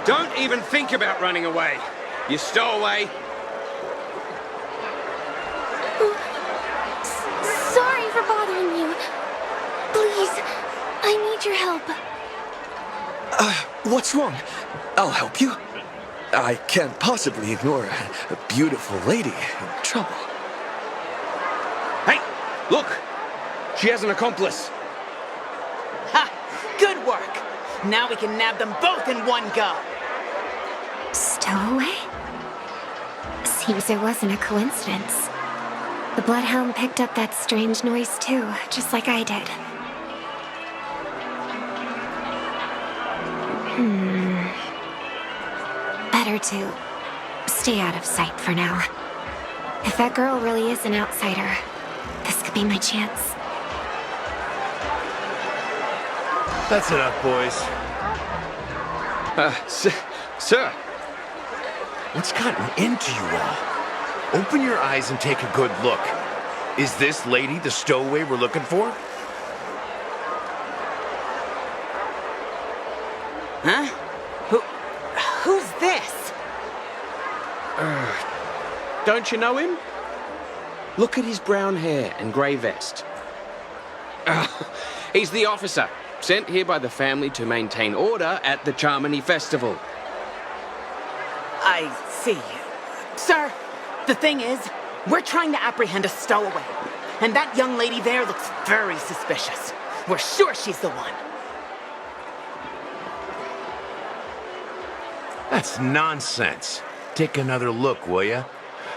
Don't even think about running away. You stowaway. Sorry for bothering you. Please, I need your help. What's wrong? I'll help you. I can't possibly ignore a beautiful lady in trouble. Hey, look! She has an accomplice. Ha! Good work! Now we can nab them both in one go! Stowaway? Seems it wasn't a coincidence. The Bloodhound picked up that strange noise too, just like I did. Better to stay out of sight for now. If that girl really is an outsider, this could be my chance. That's enough, boys. Sir. What's gotten into you all? Open your eyes and take a good look. Is this lady the stowaway we're looking for? Huh? Who's this? Don't you know him? Look at his brown hair and grey vest. He's the officer, sent here by the family to maintain order at the Charmony Festival. I see. Sir, the thing is, we're trying to apprehend a stowaway. And that young lady there looks very suspicious. We're sure she's the one. That's nonsense. Take another look, will ya?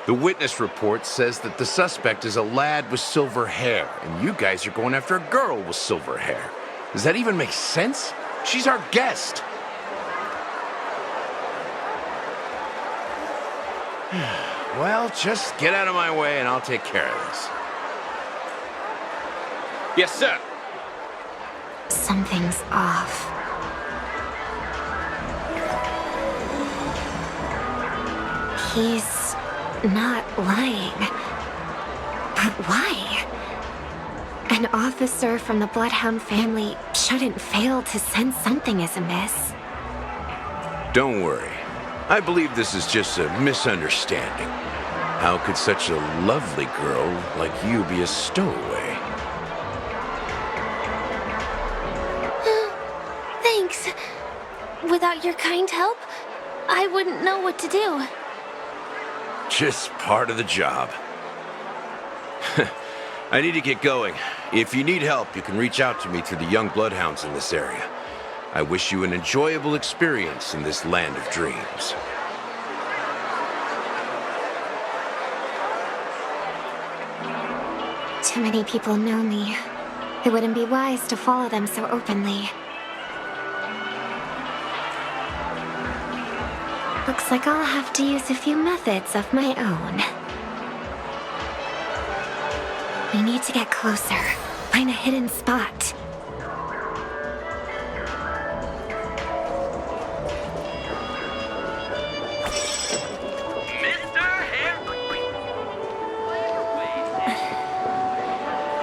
The witness report says that the suspect is a lad with silver hair, and you guys are going after a girl with silver hair. Does that even make sense? She's our guest. Well, just get out of my way and I'll take care of this. Yes, sir. Something's off. He's not lying. But why? An officer from the Bloodhound family shouldn't fail to sense something is amiss. Don't worry. I believe this is just a misunderstanding. How could such a lovely girl like you be a stowaway? Thanks. Without your kind help, I wouldn't know what to do. Just part of the job. I need to get going. If you need help, you can reach out to me through the young bloodhounds in this area. I wish you an enjoyable experience in this land of dreams. Too many people know me. It wouldn't be wise to follow them so openly. Looks like I'll have to use a few methods of my own. We need to get closer. Find a hidden spot.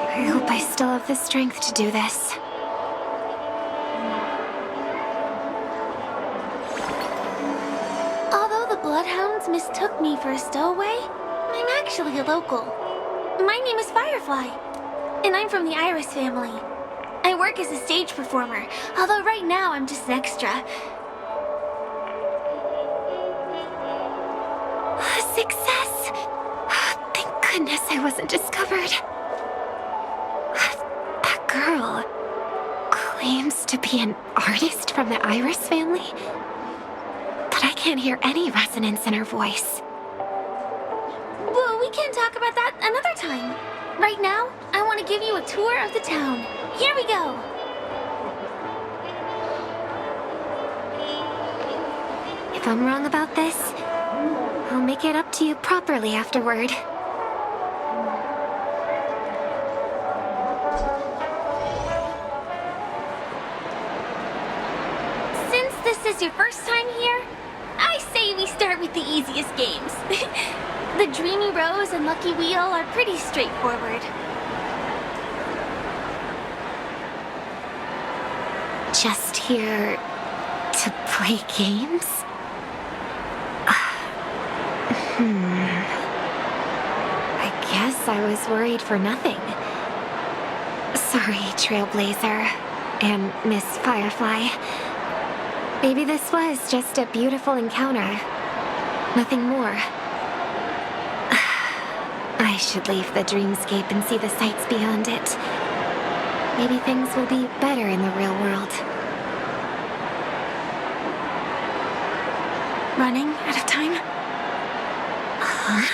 I hope I still have the strength to do this. Although the Bloodhounds mistook me for a stowaway, I'm actually a local. My name is Firefly, and I'm from the Iris family. I work as a stage performer, although right now I'm just an extra. Success! Thank goodness I wasn't discovered. That girl claims to be an artist from the Iris family, but I can't hear any resonance in her voice. Well, we can talk about that another time. Right now, I want to give you a tour of the town. Here we go. If I'm wrong about this, I'll make it up to you properly afterward. Since this is your first time here, I say we start with the easiest games. The Dreamy Rose and Lucky Wheel are pretty straightforward. Just hear To play games? I guess I was worried for nothing. Sorry, Trailblazer and Miss Firefly. Maybe this was just a beautiful encounter. Nothing more. I should leave the dreamscape and see the sights beyond it. Maybe things will be better in the real world. Running out of time? Huh?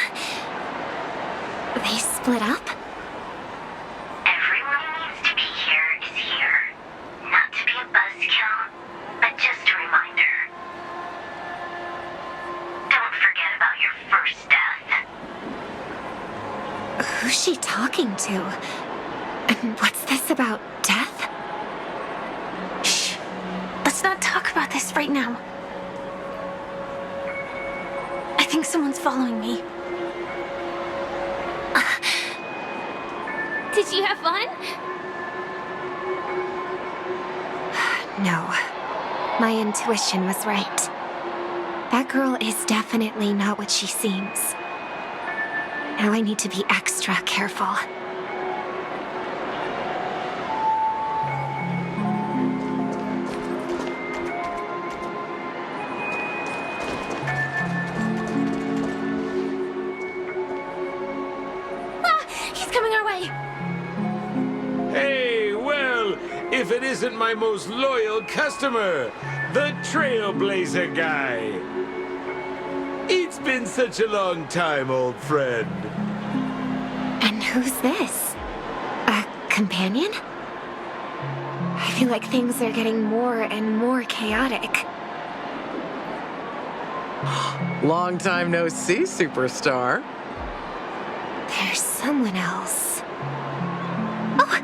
They split up? Everyone who needs to be here is here. Not to be a buzzkill, but just a reminder. Don't forget about your first death. Who's she talking to? And what's this about death? Shh. Let's not talk about this right now. I think someone's following me. Did you have fun? No. My intuition was right. That girl is definitely not what she seems. Now I need to be extra careful. If it isn't my most loyal customer, the Trailblazer guy. It's been such a long time, old friend. And who's this? A companion? I feel like things are getting more and more chaotic. Long time no see, superstar. There's someone else. Oh!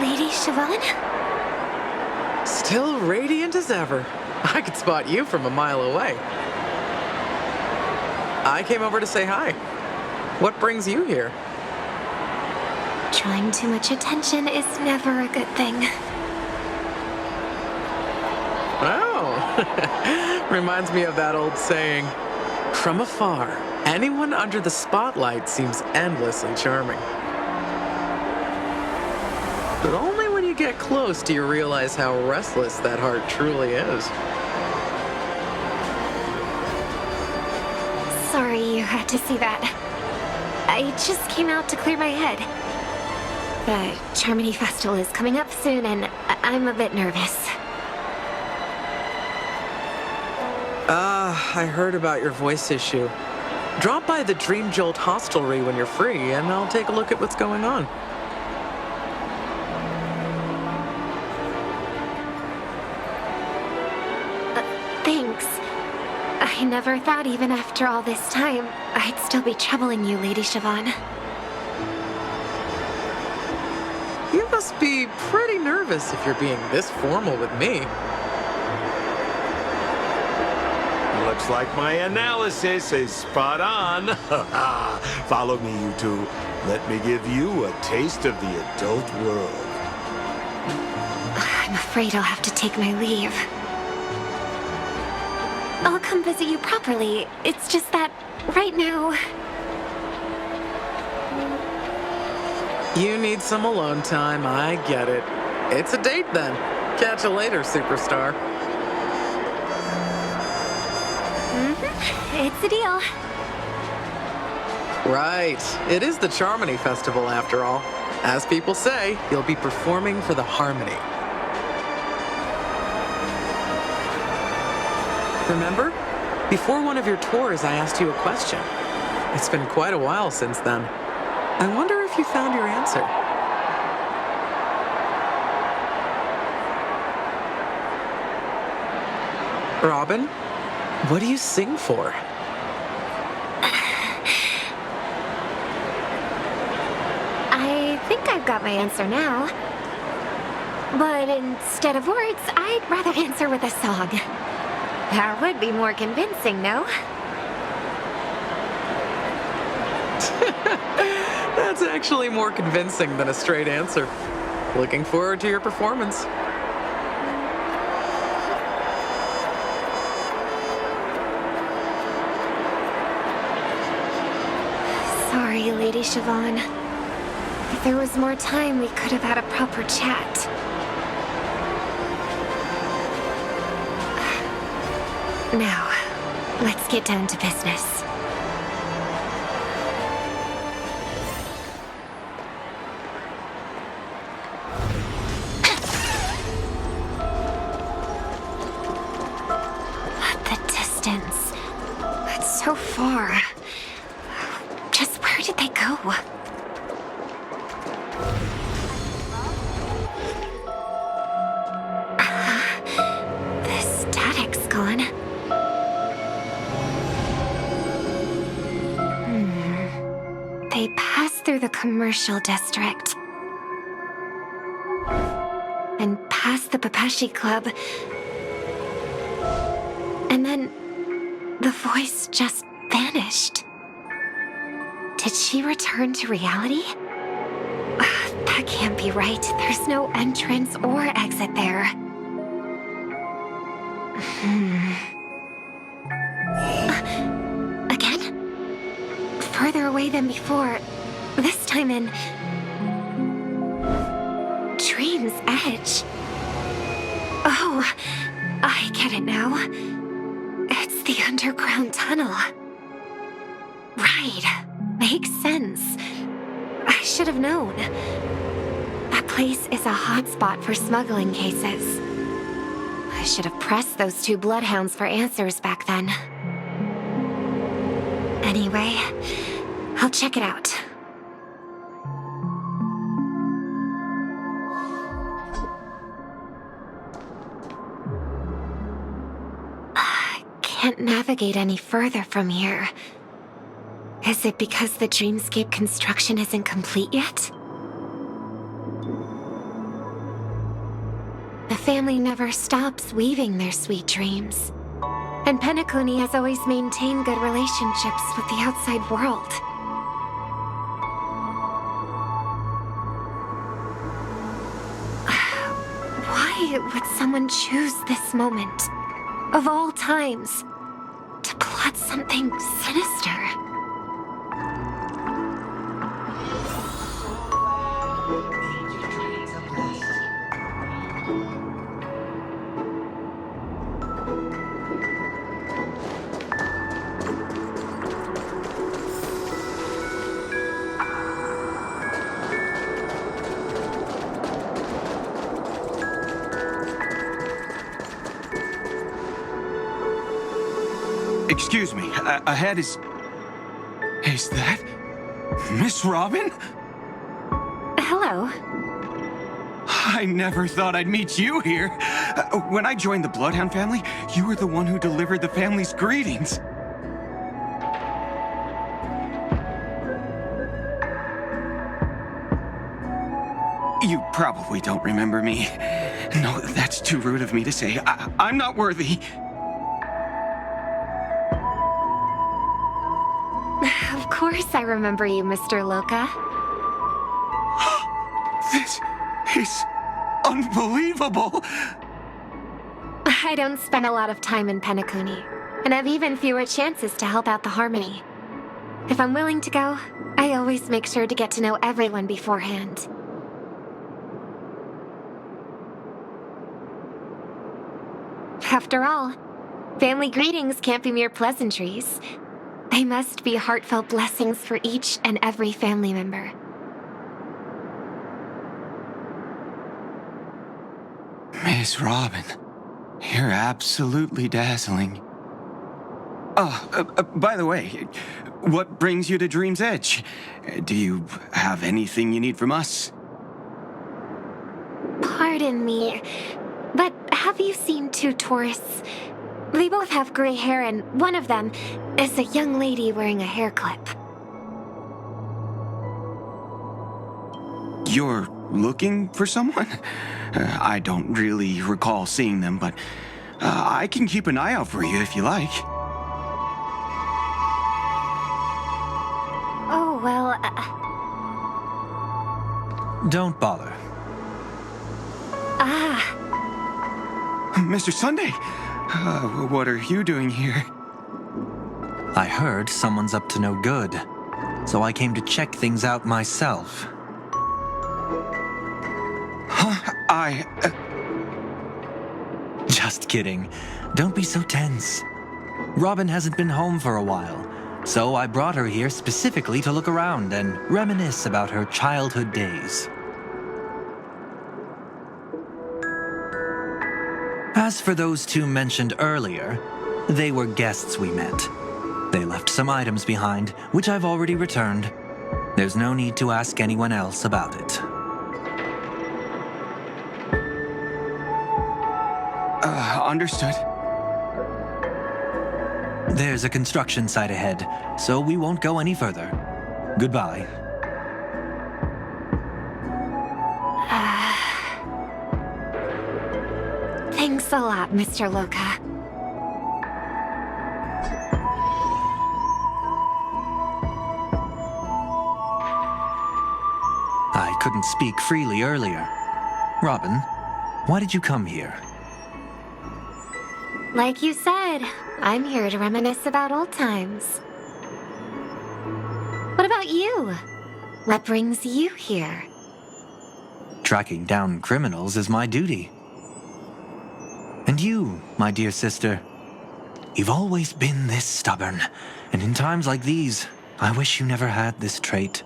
Lady Siobhan? Still radiant as ever. I could spot you from a mile away. I came over to say hi. What brings you here? Drawing too much attention is never a good thing. Oh, reminds me of that old saying, from afar, anyone under the spotlight seems endlessly charming. But only when you get close do you realize how restless that heart truly is. Sorry you had to see that. I just came out to clear my head. The Charmony Festival is coming up soon, and I'm a bit nervous. I heard about your voice issue. Drop by the Dream Jolt hostelry when you're free, and I'll take a look at what's going on. Thanks. I never thought even after all this time, I'd still be troubling you, Lady Siobhan. You must be pretty nervous if you're being this formal with me. Looks like my analysis is spot on. Follow me, you two. Let me give you a taste of the adult world. I'm afraid I'll have to take my leave. I'll come visit you properly. It's just that, right now... You need some alone time, I get it. It's a date then. Catch you later, superstar. It's a deal. Right. It is the Charmony Festival, after all. As people say, you'll be performing for the Harmony. Remember? Before one of your tours, I asked you a question. It's been quite a while since then. I wonder if you found your answer. Robin, what do you sing for? I think I've got my answer now. But instead of words, I'd rather answer with a song. That would be more convincing, no? That's actually more convincing than a straight answer. Looking forward to your performance. Siobhan. If there was more time, we could have had a proper chat. Now, let's get down to business. The distance. It's so far. Just where did they go? The static's gone. They passed through the commercial district. And past the Papashi Club. And then the voice just vanished. Did she return to reality? That can't be right. There's no entrance or exit there. Again? Further away than before. This time in Dream's Edge. Oh, I get it now. It's the underground tunnel. Right. Makes sense. I should have known. That place is a hotspot for smuggling cases. I should have pressed those two bloodhounds for answers back then. Anyway, I'll check it out. I can't navigate any further from here. Is it because the dreamscape construction isn't complete yet? The family never stops weaving their sweet dreams. And Penacony has always maintained good relationships with the outside world. Why would someone choose this moment, of all times, to plot something sinister? Excuse me, ahead is... Is that... Miss Robin? Hello. I never thought I'd meet you here. When I joined the Bloodhound family, you were the one who delivered the family's greetings. You probably don't remember me. No, that's too rude of me to say. I'm not worthy. Of course I remember you, Mr. Loka. This is unbelievable. I don't spend a lot of time in Penacony, and have even fewer chances to help out the Harmony. If I'm willing to go, I always make sure to get to know everyone beforehand. After all, family greetings can't be mere pleasantries. They must be heartfelt blessings for each and every family member. Miss Robin, you're absolutely dazzling. By the way, what brings you to Dream's Edge? Do you have anything you need from us? Pardon me, but have you seen two tourists? They both have gray hair, and one of them is a young lady wearing a hair clip. You're looking for someone? I don't really recall seeing them, but I can keep an eye out for you if you like. Oh, well, Don't bother. Mr. Sunday, what are you doing here? I heard someone's up to no good. so I came to check things out myself. Just kidding. Don't be so tense. Robin hasn't been home for a while, so I brought her here specifically to look around and reminisce about her childhood days. As for those two mentioned earlier, they were guests we met. They left some items behind, which I've already returned. There's no need to ask anyone else about it. Understood. There's a construction site ahead, so we won't go any further. Goodbye. Thanks a lot, Mr. Loka. I couldn't speak freely earlier. Robin, why did you come here? Like you said, I'm here to reminisce about old times. What about you? What brings you here? Tracking down criminals is my duty. And you, my dear sister, you've always been this stubborn, and in times like these, I wish you never had this trait.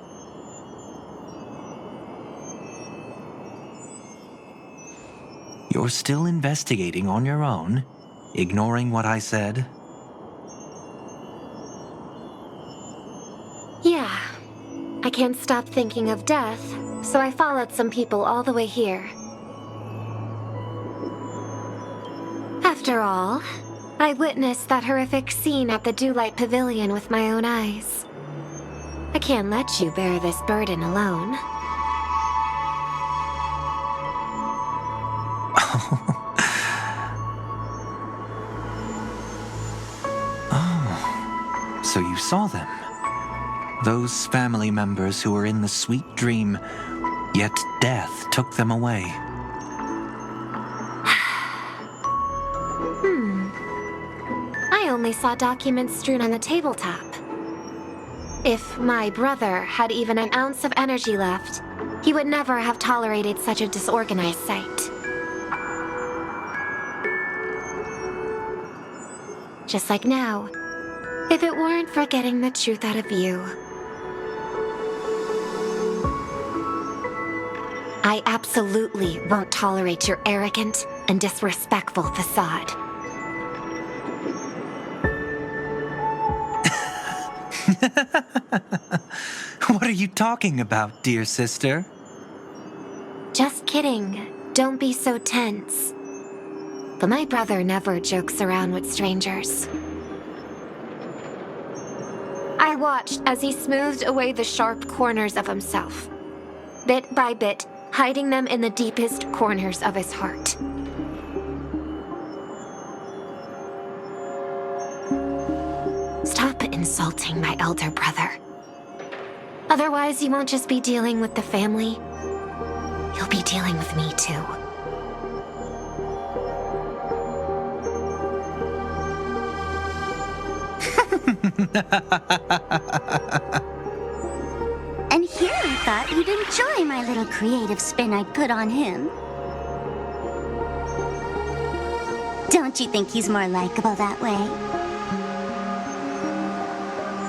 You're still investigating on your own, ignoring what I said? Yeah. I can't stop thinking of death, so I followed some people all the way here. After all, I witnessed that horrific scene at the Dewlight Pavilion with my own eyes. I can't let you bear this burden alone. Oh, so you saw them. Those family members who were in the sweet dream, yet death took them away. I only saw documents strewn on the tabletop. If my brother had even an ounce of energy left, he would never have tolerated such a disorganized sight. Just like now, if it weren't for getting the truth out of you. I absolutely won't tolerate your arrogant and disrespectful facade. What are you talking about, dear sister? Just kidding. Don't be so tense. But my brother never jokes around with strangers. I watched as he smoothed away the sharp corners of himself, bit by bit, hiding them in the deepest corners of his heart. Stop insulting my elder brother. Otherwise, you won't just be dealing with the family. You'll be dealing with me, too. And here I thought you'd enjoy my little creative spin I'd put on him. Don't you think he's more likable that way?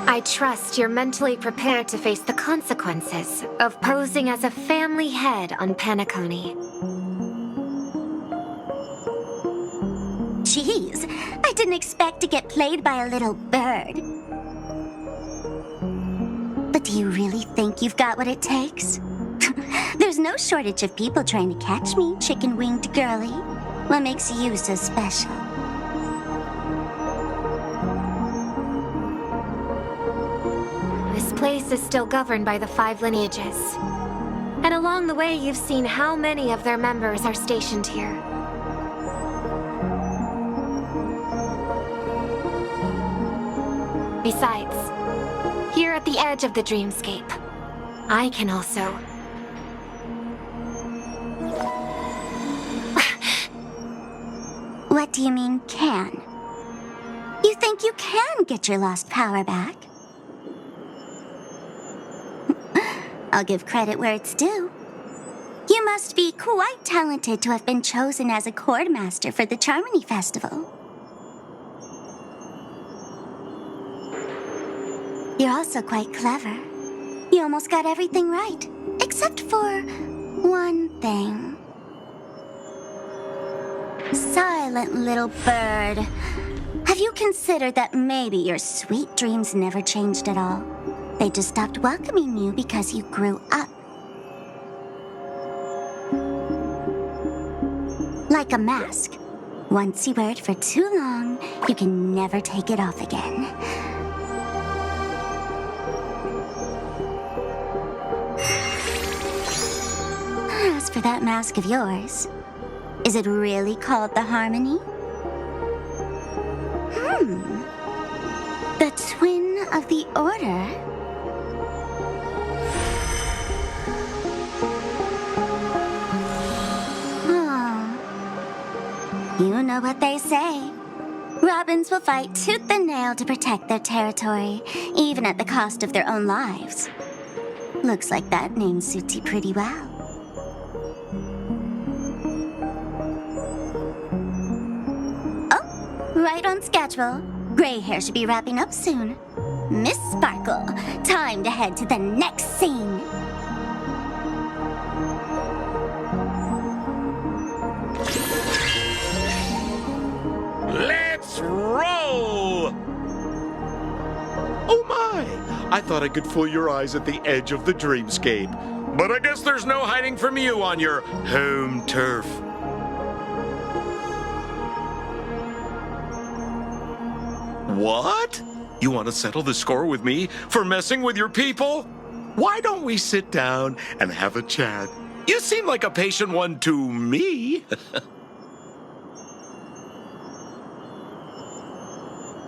I trust you're mentally prepared to face the consequences of posing as a family head on Penacony. Jeez, I didn't expect to get played by a little bird. But do you really think you've got what it takes? There's no shortage of people trying to catch me, chicken-winged girlie. What makes you so special? This place is still governed by the 5 lineages. And along the way, you've seen how many of their members are stationed here. Besides, here at the edge of the dreamscape, I can also... What do you mean, can? You think you can get your lost power back? I'll give credit where it's due. You must be quite talented to have been chosen as a chord master for the Charmony Festival. You're also quite clever. You almost got everything right, except for one thing. Silent little bird. Have you considered that maybe your sweet dreams never changed at all? They just stopped welcoming you because you grew up. Like a mask. Once you wear it for too long, you can never take it off again. As for that mask of yours, is it really called the Harmony? The twin of the Order? Oh. You know what they say. Robins will fight tooth and nail to protect their territory, even at the cost of their own lives. Looks like that name suits you pretty well. Right on schedule. Gray hair should be wrapping up soon. Miss Sparkle, time to head to the next scene. Let's roll! Oh my! I thought I could fool your eyes at the edge of the dreamscape. But I guess there's no hiding from you on your home turf. What? You want to settle the score with me for messing with your people? Why don't we sit down and have a chat? You seem like a patient one to me.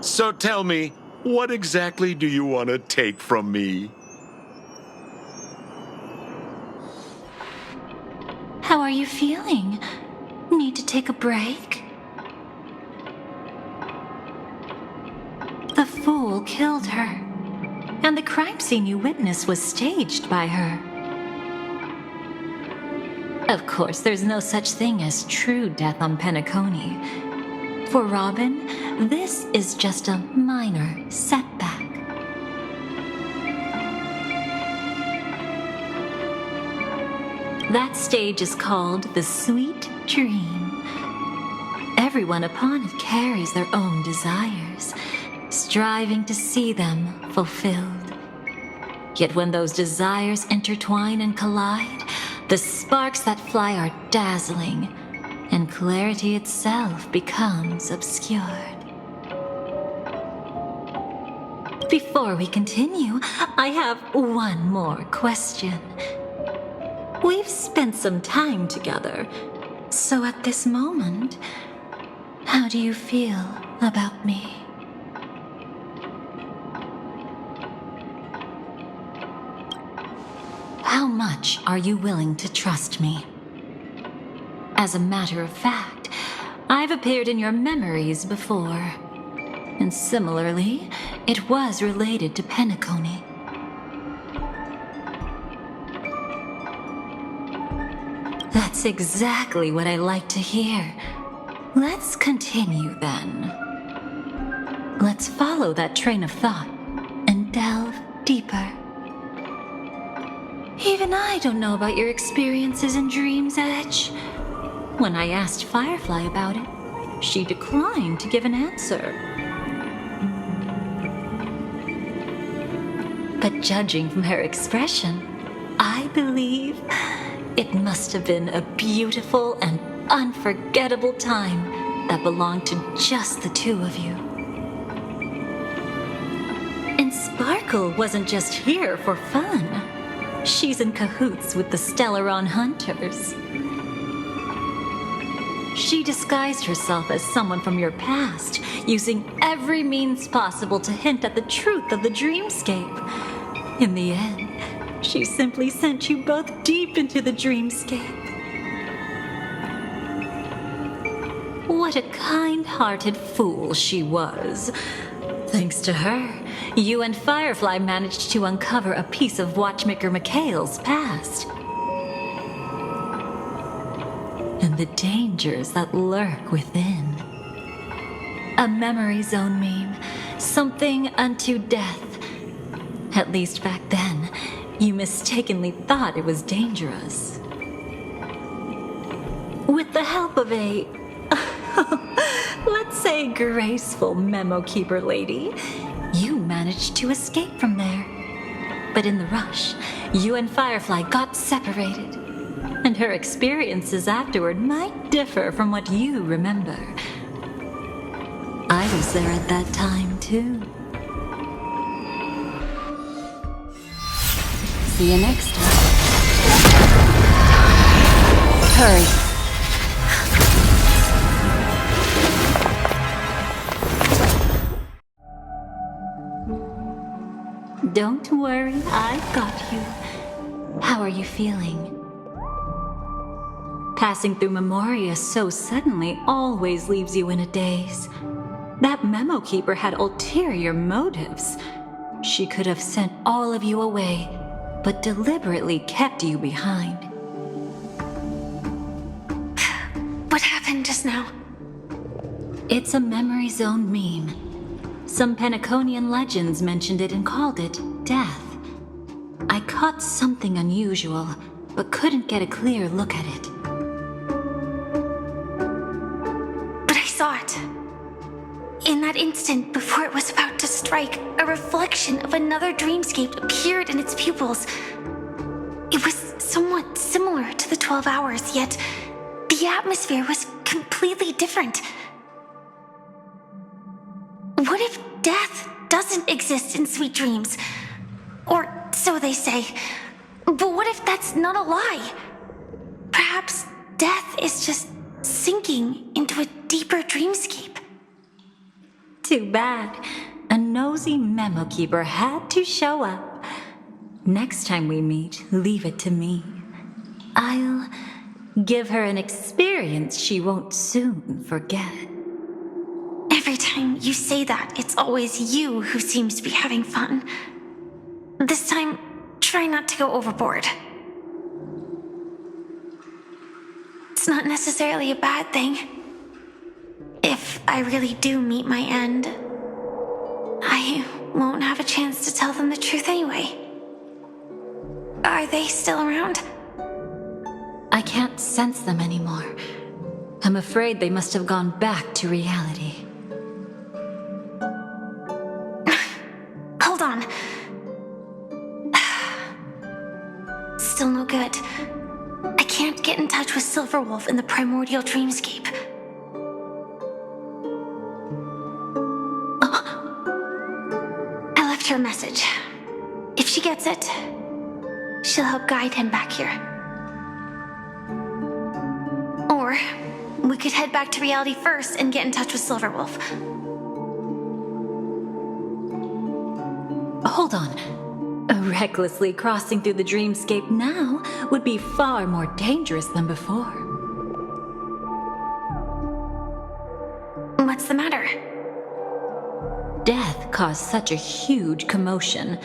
So tell me, what exactly do you want to take from me? How are you feeling? Need to take a break? The fool killed her, and the crime scene you witnessed was staged by her. Of course, there's no such thing as true death on Penacony. For Robin, this is just a minor setback. That stage is called the Sweet Dream. Everyone upon it carries their own desires, striving to see them fulfilled. Yet when those desires intertwine and collide, the sparks that fly are dazzling, and clarity itself becomes obscured. Before we continue, I have one more question. We've spent some time together, so at this moment, how do you feel about me? How much are you willing to trust me? As a matter of fact, I've appeared in your memories before. And similarly, it was related to Penacony. That's exactly what I like to hear. Let's continue then. Let's follow that train of thought and delve deeper. Even I don't know about your experiences in Dream's Edge. When I asked Firefly about it, she declined to give an answer. But judging from her expression, I believe it must have been a beautiful and unforgettable time that belonged to just the two of you. And Sparkle wasn't just here for fun. She's in cahoots with the Stellaron Hunters. She disguised herself as someone from your past, using every means possible to hint at the truth of the dreamscape. In the end, she simply sent you both deep into the dreamscape. What a kind-hearted fool she was. Thanks to her, you and Firefly managed to uncover a piece of Watchmaker Mikhail's past. And the dangers that lurk within. A memory zone meme, something unto death. At least back then, you mistakenly thought it was dangerous. With the help of a, let's say, graceful memo keeper lady, you managed to escape from there. But in the rush, you and Firefly got separated. And her experiences afterward might differ from what you remember. I was there at that time, too. See you next time. Hurry. Don't worry, I've got you. How are you feeling? Passing through Memoria so suddenly always leaves you in a daze. That memo keeper had ulterior motives. She could have sent all of you away, but deliberately kept you behind. What happened just now? It's a memory zone meme. Some Penaconian legends mentioned it and called it death. I caught something unusual, but couldn't get a clear look at it. But I saw it. In that instant, before it was about to strike, a reflection of another dreamscape appeared in its pupils. It was somewhat similar to the 12 hours, yet the atmosphere was completely different. What if death doesn't exist in sweet dreams? Or so they say. But what if that's not a lie? Perhaps death is just sinking into a deeper dreamscape. Too bad. A nosy memo keeper had to show up. Next time we meet, leave it to me. I'll give her an experience she won't soon forget. Every time you say that, it's always you who seems to be having fun. This time, try not to go overboard. It's not necessarily a bad thing. If I really do meet my end, I won't have a chance to tell them the truth anyway. Are they still around? I can't sense them anymore. I'm afraid they must have gone back to reality. Hold on. Still no good. I can't get in touch with Silverwolf in the primordial dreamscape. I left her a message. If she gets it, she'll help guide him back here. Or we could head back to reality first and get in touch with Silverwolf. Hold on. Recklessly crossing through the dreamscape now would be far more dangerous than before. What's the matter? Death caused such a huge commotion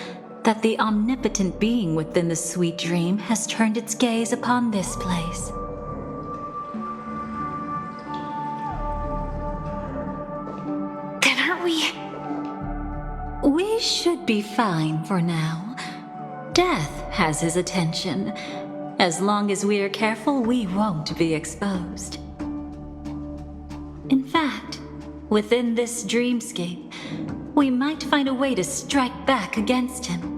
that the omnipotent being within the sweet dream has turned its gaze upon this place. Then aren't we? We should be fine for now. Death has his attention. As long as we are careful, we won't be exposed. In fact, within this dreamscape, we might find a way to strike back against him.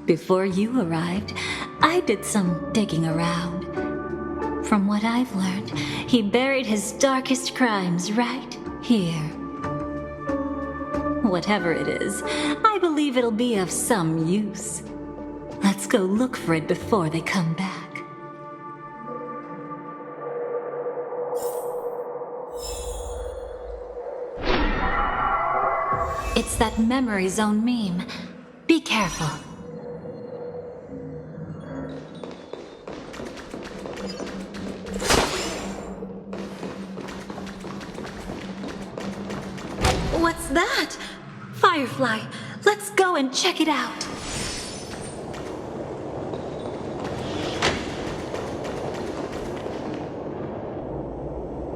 Before you arrived, I did some digging around. From what I've learned, he buried his darkest crimes right here. Whatever it is, I believe it'll be of some use. Let's go look for it before they come back. It's that memory zone meme. Be careful. What's that? Firefly, let's go and check it out.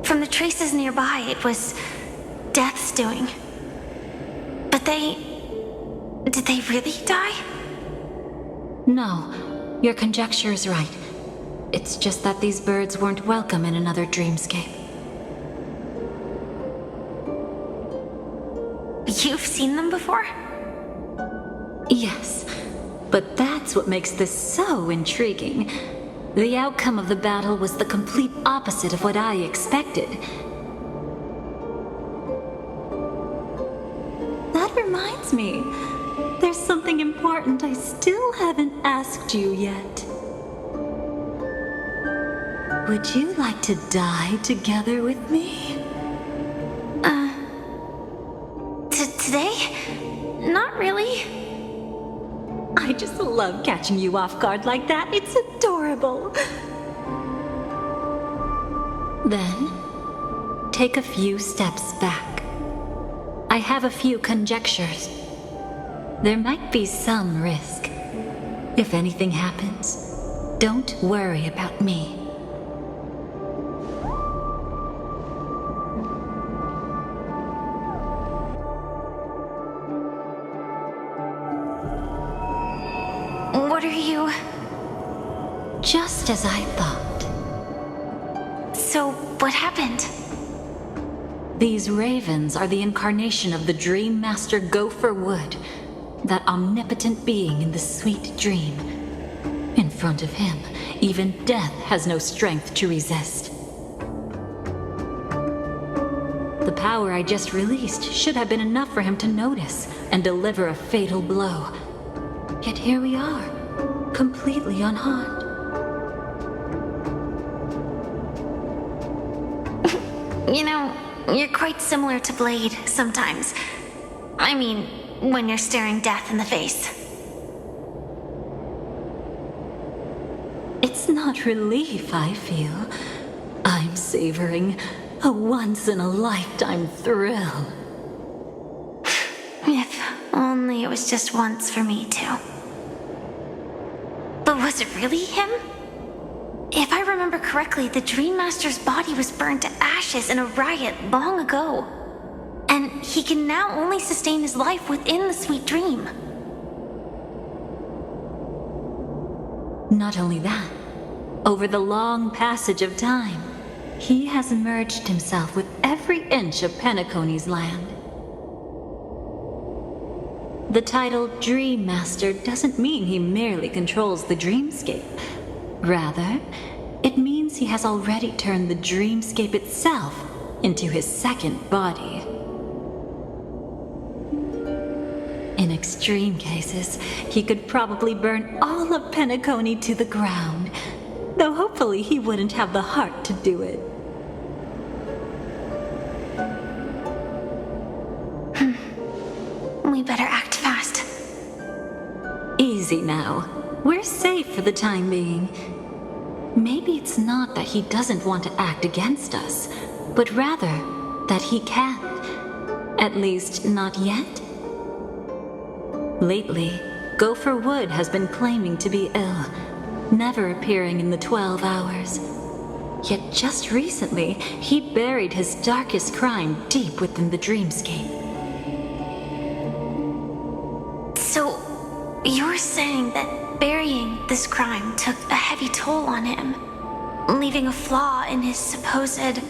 From the traces nearby, it was Death's doing. But did they really die? No, your conjecture is right. It's just that these birds weren't welcome in another dreamscape. You've seen them before? Yes, but that's what makes this so intriguing. The outcome of the battle was the complete opposite of what I expected. That reminds me, there's something important I still haven't asked you yet. Would you like to die together with me? Today? Not really. I just love catching you off guard like that. It's adorable. Then, take a few steps back. I have a few conjectures. There might be some risk. If anything happens, don't worry about me. What are you... Just as I thought. So, what happened? These ravens are the incarnation of the Dream Master Gopher Wood, that omnipotent being in the sweet dream. In front of him, even death has no strength to resist. The power I just released should have been enough for him to notice and deliver a fatal blow. Yet here we are, completely unharmed. You know, you're quite similar to Blade sometimes. I mean, when you're staring death in the face. It's not relief I feel. I'm savoring a once-in-a-lifetime thrill. If only it was just once for me too. But was it really him? If I remember correctly, the Dream Master's body was burned to ashes in a riot long ago. And he can now only sustain his life within the sweet dream. Not only that, over the long passage of time, he has merged himself with every inch of Penacony's land. The title Dream Master doesn't mean he merely controls the dreamscape. Rather, it means he has already turned the dreamscape itself into his second body. In extreme cases, he could probably burn all of Penacony to the ground, though hopefully he wouldn't have the heart to do it. We better act fast. Easy now. We're safe for the time being. Maybe it's not that he doesn't want to act against us, but rather that he can't. At least, not yet. Lately, Gopher Wood has been claiming to be ill, never appearing in the 12 hours. Yet just recently, he buried his darkest crime deep within the dreamscape. So, you're saying that burying this crime took a heavy toll on him, leaving a flaw in his supposed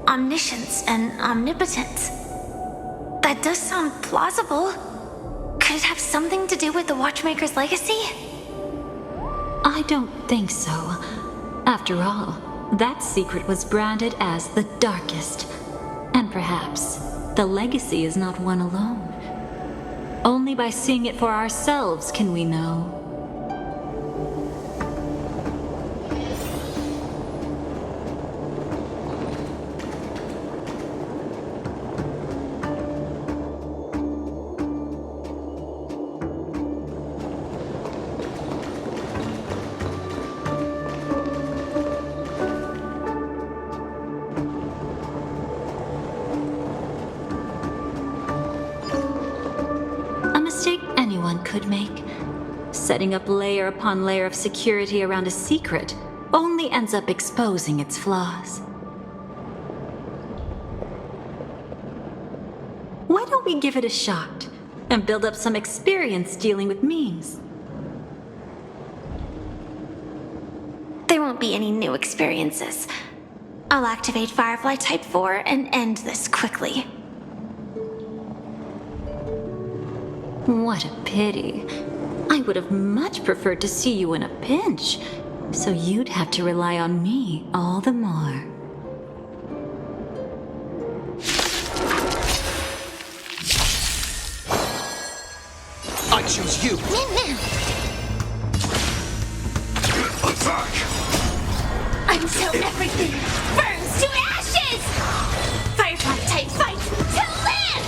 omniscience and omnipotence? That does sound plausible. Could it have something to do with the Watchmaker's legacy? I don't think so. After all, that secret was branded as the darkest. And perhaps the legacy is not one alone. Only by seeing it for ourselves can we know. could make. Setting up layer upon layer of security around a secret only ends up exposing its flaws. Why don't we give it a shot and build up some experience dealing with memes? There won't be any new experiences. I'll activate Firefly Type 4 and end this quickly. What a pity. I would have much preferred to see you in a pinch, so you'd have to rely on me all the more. I choose you. Attack! Until everything burns to ashes! Firefly Type fight to live!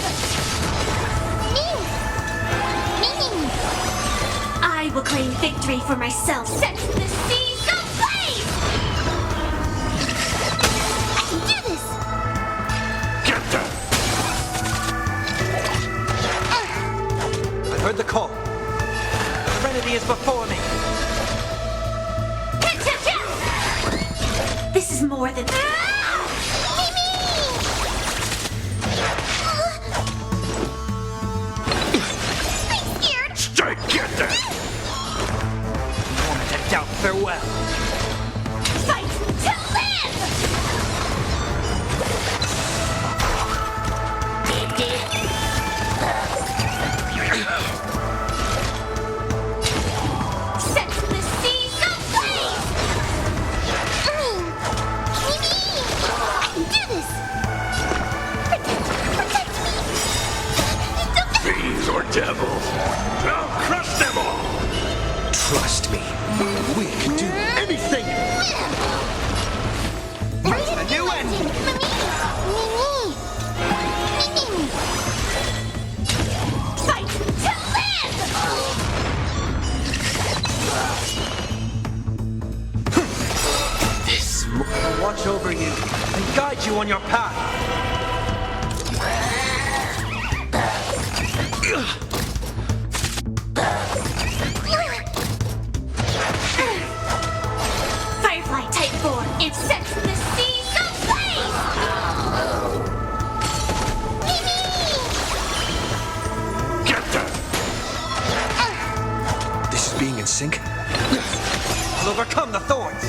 I will claim victory for myself. Set the seas ablaze! I can do this! Get them! I heard the call. Serenity is before me. This is more than... Stay, get them! Moment to doubt farewell. Fight to live! Set the seas ablaze! I can do this! Protect me! Fiends or devils, I'll crush them all! Trust me. We can do anything. Where's the new ending? Fight to live! This I'll watch over you and guide you on your path. Firefly Type 4, it sets the seas ablaze! Get them! this is being in sync. I'll overcome the thorns.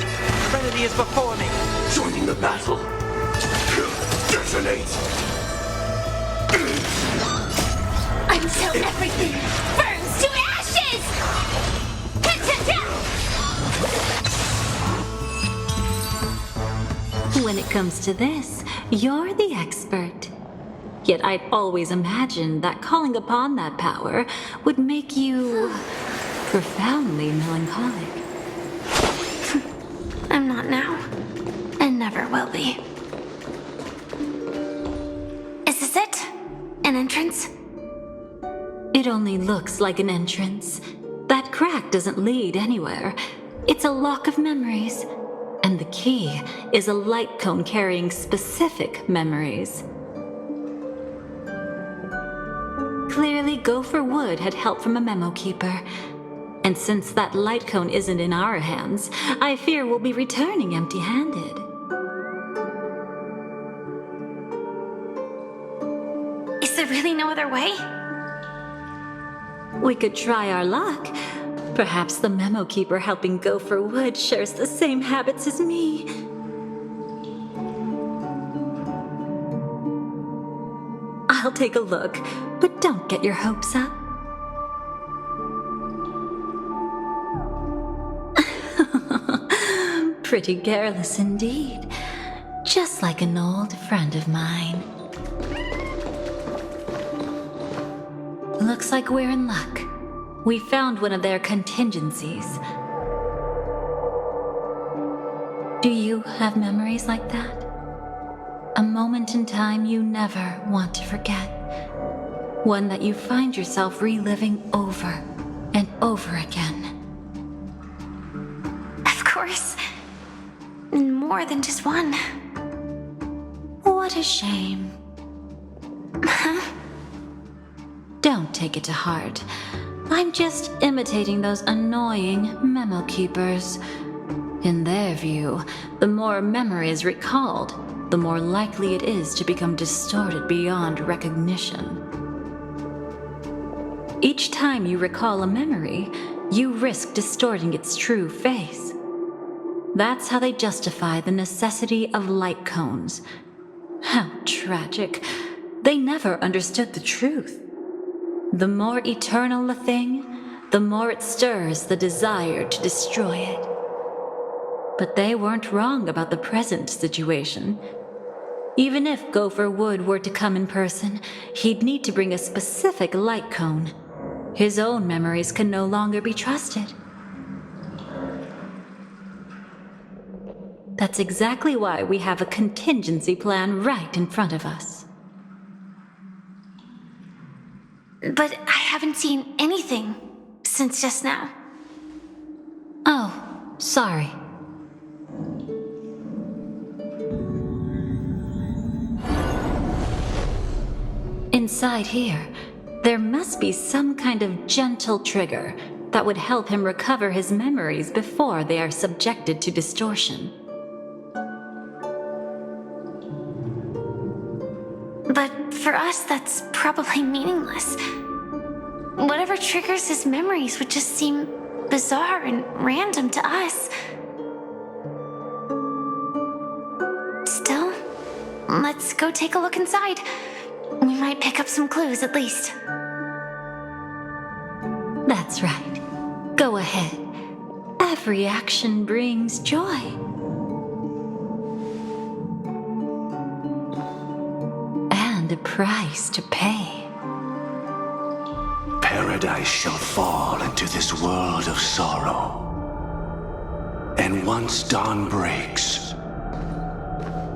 Serenity is before me. Joining the battle. Detonate! Until everything burns to ashes! When it comes to this, you're the expert. Yet I'd always imagined that calling upon that power would make you profoundly melancholic. I'm not now, and never will be. Is this it? An entrance? It only looks like an entrance. That crack doesn't lead anywhere. It's a lock of memories. And the key is a light cone carrying specific memories. Clearly, Gopher Wood had help from a memo keeper. And since that light cone isn't in our hands, I fear we'll be returning empty-handed. Is there really no other way? We could try our luck. Perhaps the memo keeper helping Gopher Wood shares the same habits as me. I'll take a look, but don't get your hopes up. Pretty careless indeed. Just like an old friend of mine. Looks like we're in luck. We found one of their contingencies. Do you have memories like that? A moment in time you never want to forget. One that you find yourself reliving over and over again. Of course. More than just one. What a shame. Don't take it to heart. I'm just imitating those annoying memo keepers. In their view, the more memory is recalled, the more likely it is to become distorted beyond recognition. Each time you recall a memory, you risk distorting its true face. That's how they justify the necessity of light cones. How tragic. They never understood the truth. The more eternal a thing, the more it stirs the desire to destroy it. But they weren't wrong about the present situation. Even if Gopher Wood were to come in person, he'd need to bring a specific light cone. His own memories can no longer be trusted. That's exactly why we have a contingency plan right in front of us. But I haven't seen anything since just now. Oh, sorry. Inside here, there must be some kind of gentle trigger that would help him recover his memories before they are subjected to distortion. But for us, that's probably meaningless. Whatever triggers his memories would just seem bizarre and random to us. Still, let's go take a look inside. We might pick up some clues at least. That's right. Go ahead. Every action brings joy. And a price to pay. Paradise shall fall into this world of sorrow. And once dawn breaks,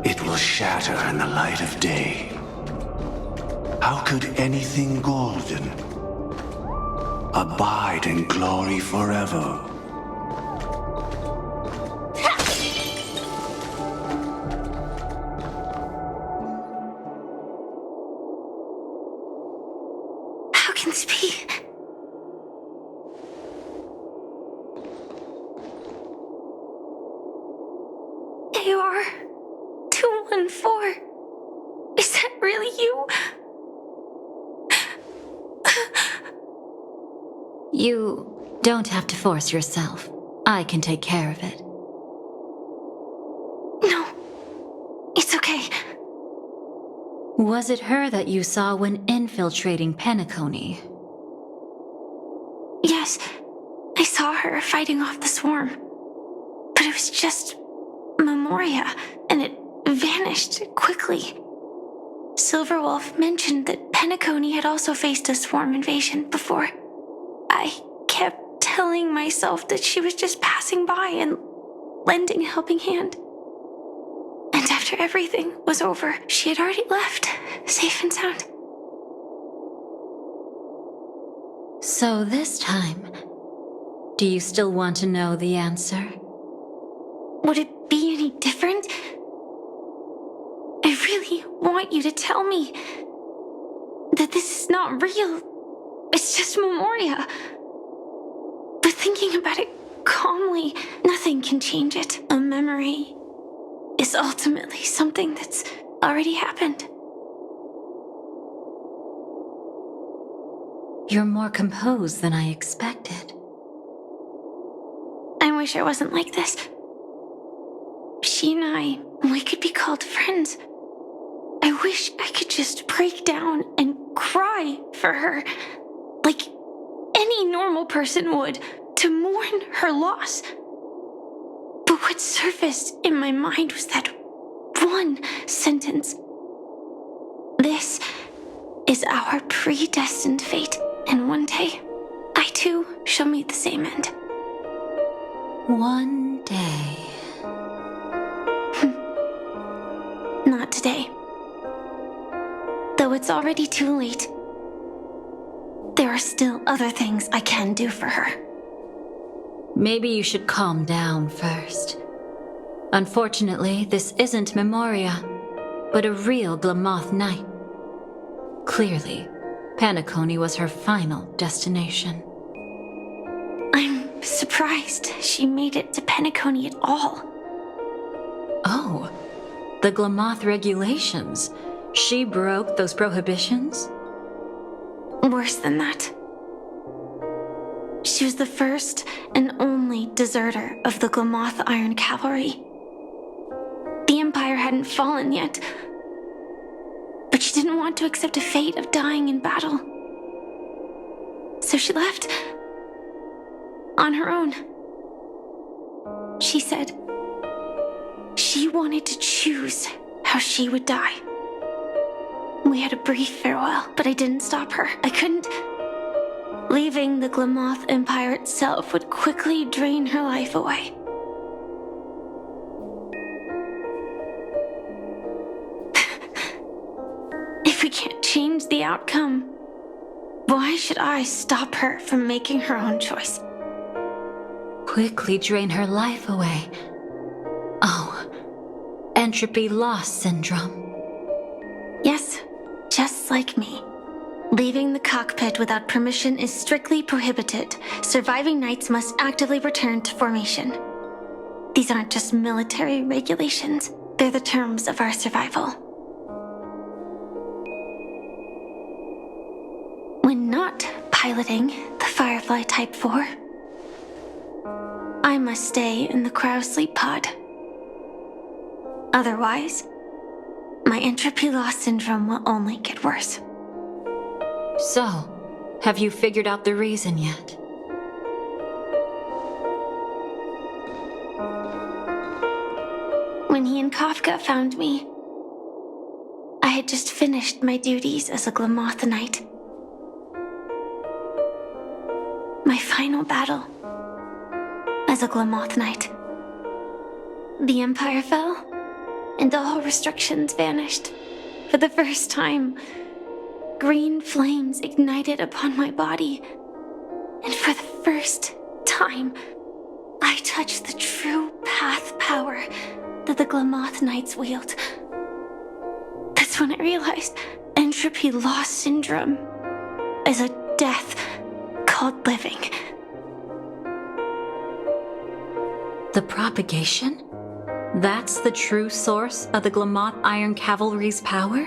it will shatter in the light of day. How could anything golden abide in glory forever? How can this be? AR 214. Is that really you? You don't have to force yourself. I can take care of it. No, it's okay. Was it her that you saw when infiltrating Penacony? Yes, I saw her fighting off the swarm. But it was just Memoria, and it vanished quickly. Silverwolf mentioned that Penacony had also faced a swarm invasion before. I kept telling myself that she was just passing by and lending a helping hand. And after everything was over, she had already left, safe and sound. So this time, do you still want to know the answer? Would it be any different? I really want you to tell me that this is not real. It's just Memoria. But thinking about it calmly, nothing can change it. A memory is ultimately something that's already happened. You're more composed than I expected. I wish I wasn't like this. She and I, we could be called friends. I wish I could just break down and cry for her, like any normal person would, to mourn her loss. But what surfaced in my mind was that one sentence. This is our predestined fate, and one day, I too shall meet the same end. One day. Not today. Though it's already too late, there are still other things I can do for her. Maybe you should calm down first. Unfortunately, this isn't Memoria, but a real Glamoth Knight. Clearly, Penacony was her final destination. surprised she made it to Penacony at all. Oh, the Glamoth regulations. She broke those prohibitions? Worse than that. She was the first and only deserter of the Glamoth Iron Cavalry. The Empire hadn't fallen yet, but she didn't want to accept a fate of dying in battle. So she left on her own. She said she wanted to choose how she would die. We had a brief farewell, but I didn't stop her. I couldn't. Leaving the Glamoth Empire itself would quickly drain her life away. If we can't change the outcome, why should I stop her from making her own choice? Quickly drain her life away. Oh, entropy loss syndrome. Yes, just like me. Leaving the cockpit without permission is strictly prohibited. Surviving knights must actively return to formation. These aren't just military regulations, they're the terms of our survival. When not piloting the Firefly Type 4, I must stay in the cryo sleep pod. Otherwise, my entropy loss syndrome will only get worse. So, have you figured out the reason yet? When he and Kafka found me, I had just finished my duties as a Glamoth Knight. My final battle as a Glamoth Knight. The Empire fell, and all restrictions vanished. For the first time, green flames ignited upon my body, and for the first time, I touched the true path power that the Glamoth Knights wield. That's when I realized entropy loss syndrome is a death called living. The propagation? That's the true source of the Glamoth Iron Cavalry's power?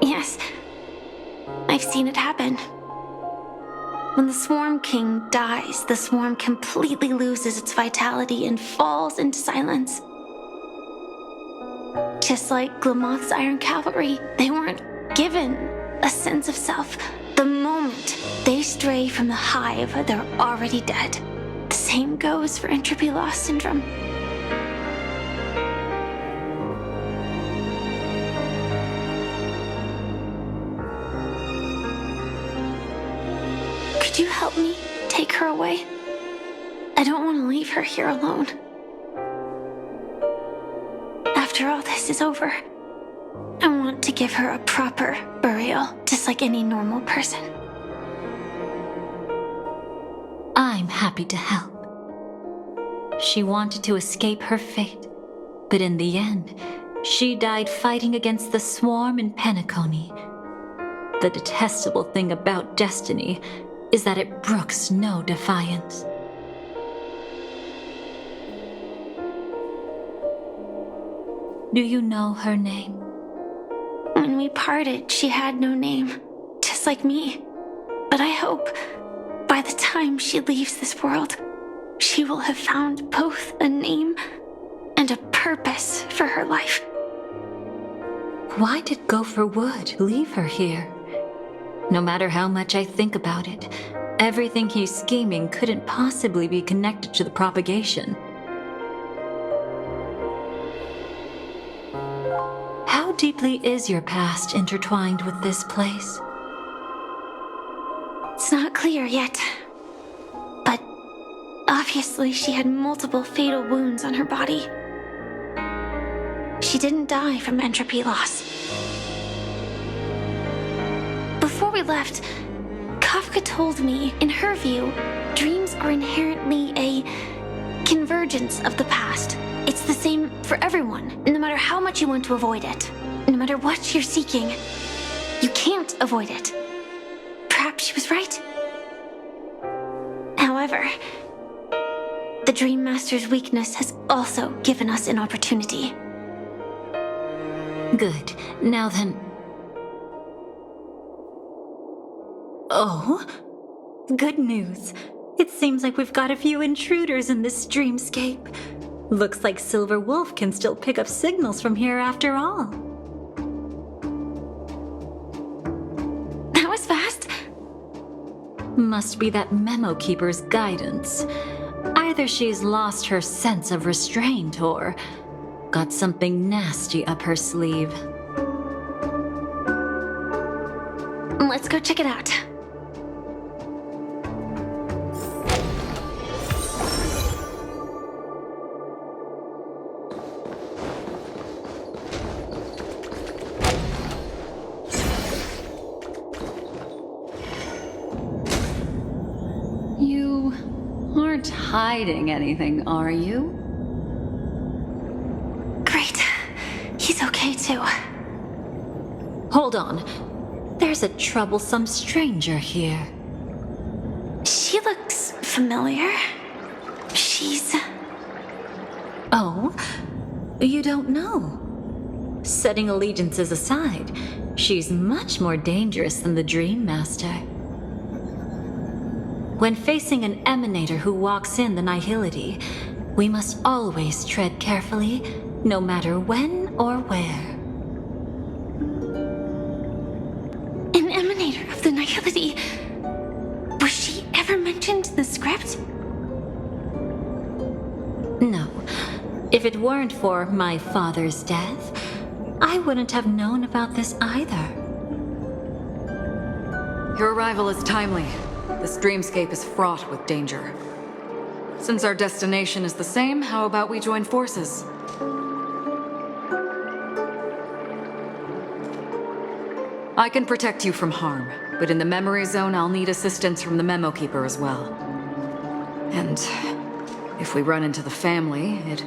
Yes, I've seen it happen. When the Swarm King dies, the Swarm completely loses its vitality and falls into silence. Just like Glamoth's Iron Cavalry, they weren't given a sense of self. The moment they stray from the hive, they're already dead. The same goes for entropy loss syndrome. Could you help me take her away? I don't want to leave her here alone. After all this is over, I want to give her a proper burial, just like any normal person. I'm happy to help. She wanted to escape her fate, but in the end, she died fighting against the Swarm in Penacony. The detestable thing about destiny is that it brooks no defiance. Do you know her name? When we parted, she had no name, just like me. But I hope by the time she leaves this world, she will have found both a name and a purpose for her life. Why did Gopher Wood leave her here? No matter how much I think about it, everything he's scheming couldn't possibly be connected to the propagation. How deeply is your past intertwined with this place? It's not clear yet. But obviously she had multiple fatal wounds on her body. She didn't die from entropy loss. Before we left, Kafka told me, in her view, dreams are inherently a convergence of the past. It's the same for everyone, no matter how much you want to avoid it. No matter what you're seeking, you can't avoid it. Perhaps she was right. However, the Dream Master's weakness has also given us an opportunity. Good. Now then... Oh? Good news. It seems like we've got a few intruders in this dreamscape. Looks like Silver Wolf can still pick up signals from here after all. That was fast. Must be that Memo Keeper's guidance. Either she's lost her sense of restraint or got something nasty up her sleeve. Let's go check it out. You aren't hiding anything, are you? Great. He's okay too. Hold on. There's a troublesome stranger here. She looks familiar. She's... Oh? You don't know? Setting allegiances aside, she's much more dangerous than the Dream Master. When facing an emanator who walks in the nihility, we must always tread carefully, no matter when or where. An emanator of the nihility. Was she ever mentioned in the script? No. If it weren't for my father's death, I wouldn't have known about this either. Your arrival is timely. This dreamscape is fraught with danger. Since our destination is the same, how about we join forces? I can protect you from harm, but in the memory zone I'll need assistance from the Memo Keeper as well. And if we run into the family, it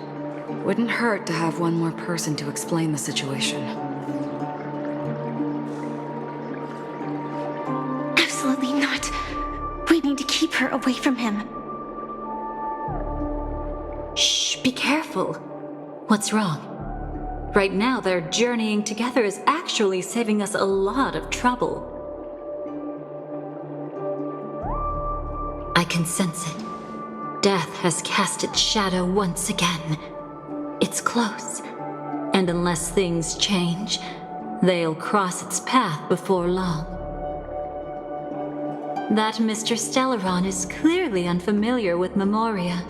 wouldn't hurt to have one more person to explain the situation. Absolutely not. We need to keep her away from him. Shh, be careful. What's wrong? Right now, their journeying together is actually saving us a lot of trouble. I can sense it. Death has cast its shadow once again. It's close, and unless things change, they'll cross its path before long. That Mr. Stellaron is clearly unfamiliar with Memoria,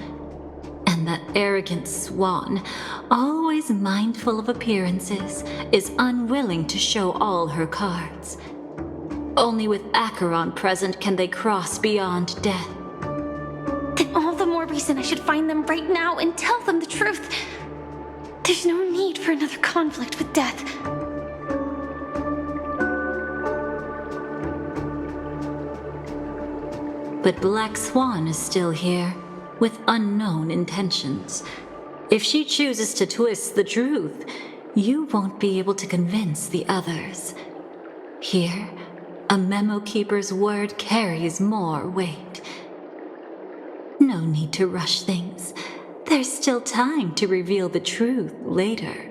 and that arrogant swan, always mindful of appearances, is unwilling to show all her cards. Only with Acheron present can they cross beyond death. Then all the more reason I should find them right now and tell them the truth. There's no need for another conflict with death. But Black Swan is still here, with unknown intentions. If she chooses to twist the truth, you won't be able to convince the others. Here, a Memo Keeper's word carries more weight. No need to rush things. There's still time to reveal the truth later.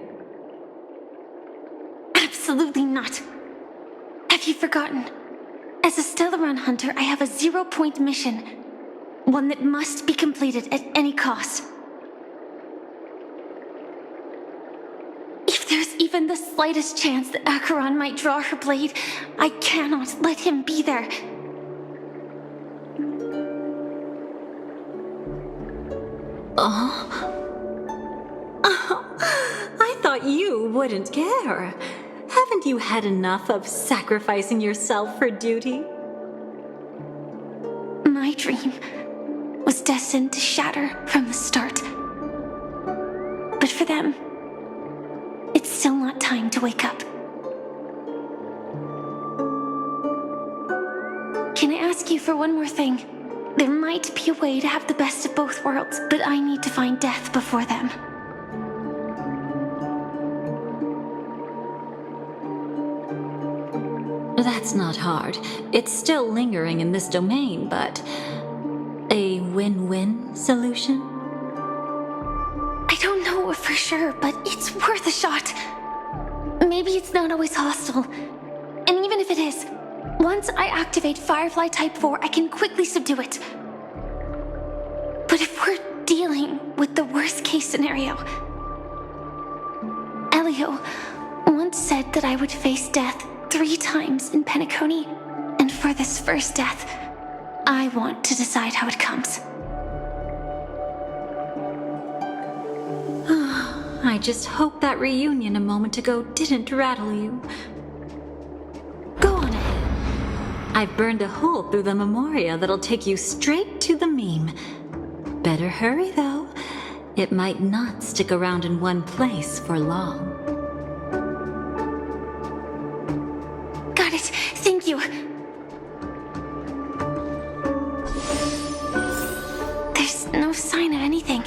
Absolutely not. Have you forgotten? As a Stellaron hunter, I have a 0-point mission. One that must be completed at any cost. If there's even the slightest chance that Acheron might draw her blade, I cannot let him be there. I thought you wouldn't care. Haven't you had enough of sacrificing yourself for duty? My dream was destined to shatter from the start. But for them, it's still not time to wake up. Can I ask you for one more thing? There might be a way to have the best of both worlds, but I need to find death before them. That's not hard. It's still lingering in this domain, but a win-win solution? I don't know for sure, but it's worth a shot. Maybe it's not always hostile. And even if it is, once I activate Firefly Type 4, I can quickly subdue it. But if we're dealing with the worst case scenario, Elio once said that I would face death 3 times in Penacony, and for this first death, I want to decide how it comes. I just hope that reunion a moment ago didn't rattle you. Go on ahead. I've burned a hole through the Memoria that'll take you straight to the meme. Better hurry, though. It might not stick around in one place for long. Got it. Thank you. There's no sign of anything.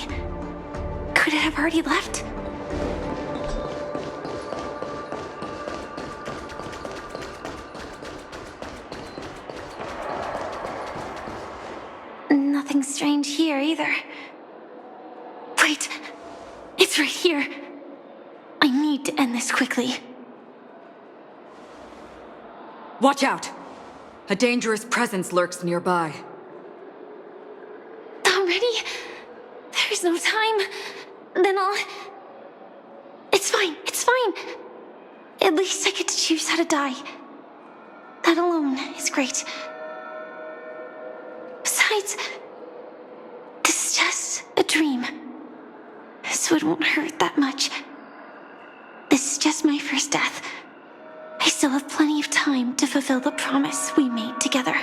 Could it have already left? Nothing strange here either. Wait, it's right here. I need to end this quickly. Watch out! A dangerous presence lurks nearby. Already? There's no time. Then I'll... It's fine, it's fine. At least I get to choose how to die. That alone is great. Besides, this is just a dream, so it won't hurt that much. This is just my first death. I still have plenty of time to fulfill the promise we made together.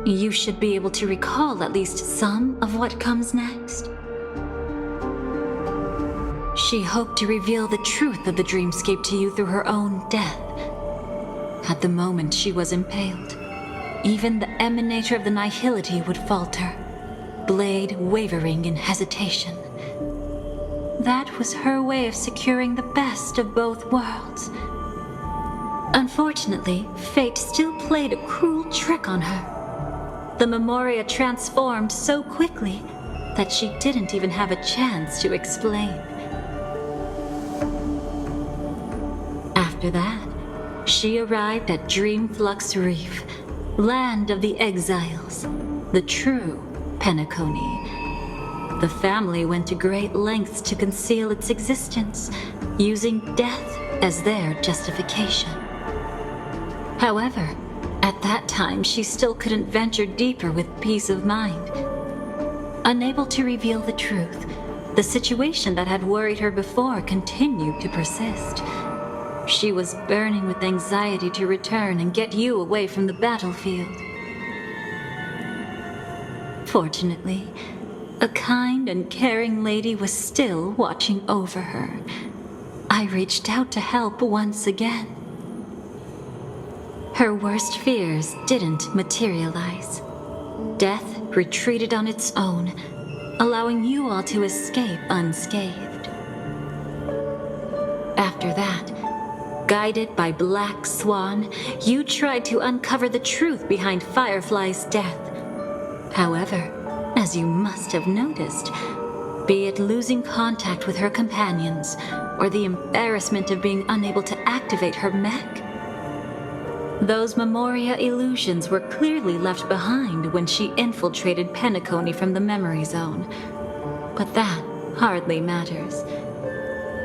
You should be able to recall at least some of what comes next. She hoped to reveal the truth of the dreamscape to you through her own death. At the moment she was impaled, even the emanator of the nihility would falter, blade wavering in hesitation. That was her way of securing the best of both worlds. Unfortunately, fate still played a cruel trick on her. The Memoria transformed so quickly that she didn't even have a chance to explain. After that, she arrived at Dreamflux Reef, land of the exiles, the true Penacony. The family went to great lengths to conceal its existence, using death as their justification. However, at that time, she still couldn't venture deeper with peace of mind. Unable to reveal the truth, the situation that had worried her before continued to persist. She was burning with anxiety to return and get you away from the battlefield. Fortunately, a kind and caring lady was still watching over her. I reached out to help once again. Her worst fears didn't materialize. Death retreated on its own, allowing you all to escape unscathed. After that, guided by Black Swan, you tried to uncover the truth behind Firefly's death. However, as you must have noticed, be it losing contact with her companions, or the embarrassment of being unable to activate her mech, those Memoria illusions were clearly left behind when she infiltrated Penacony from the memory zone. But that hardly matters.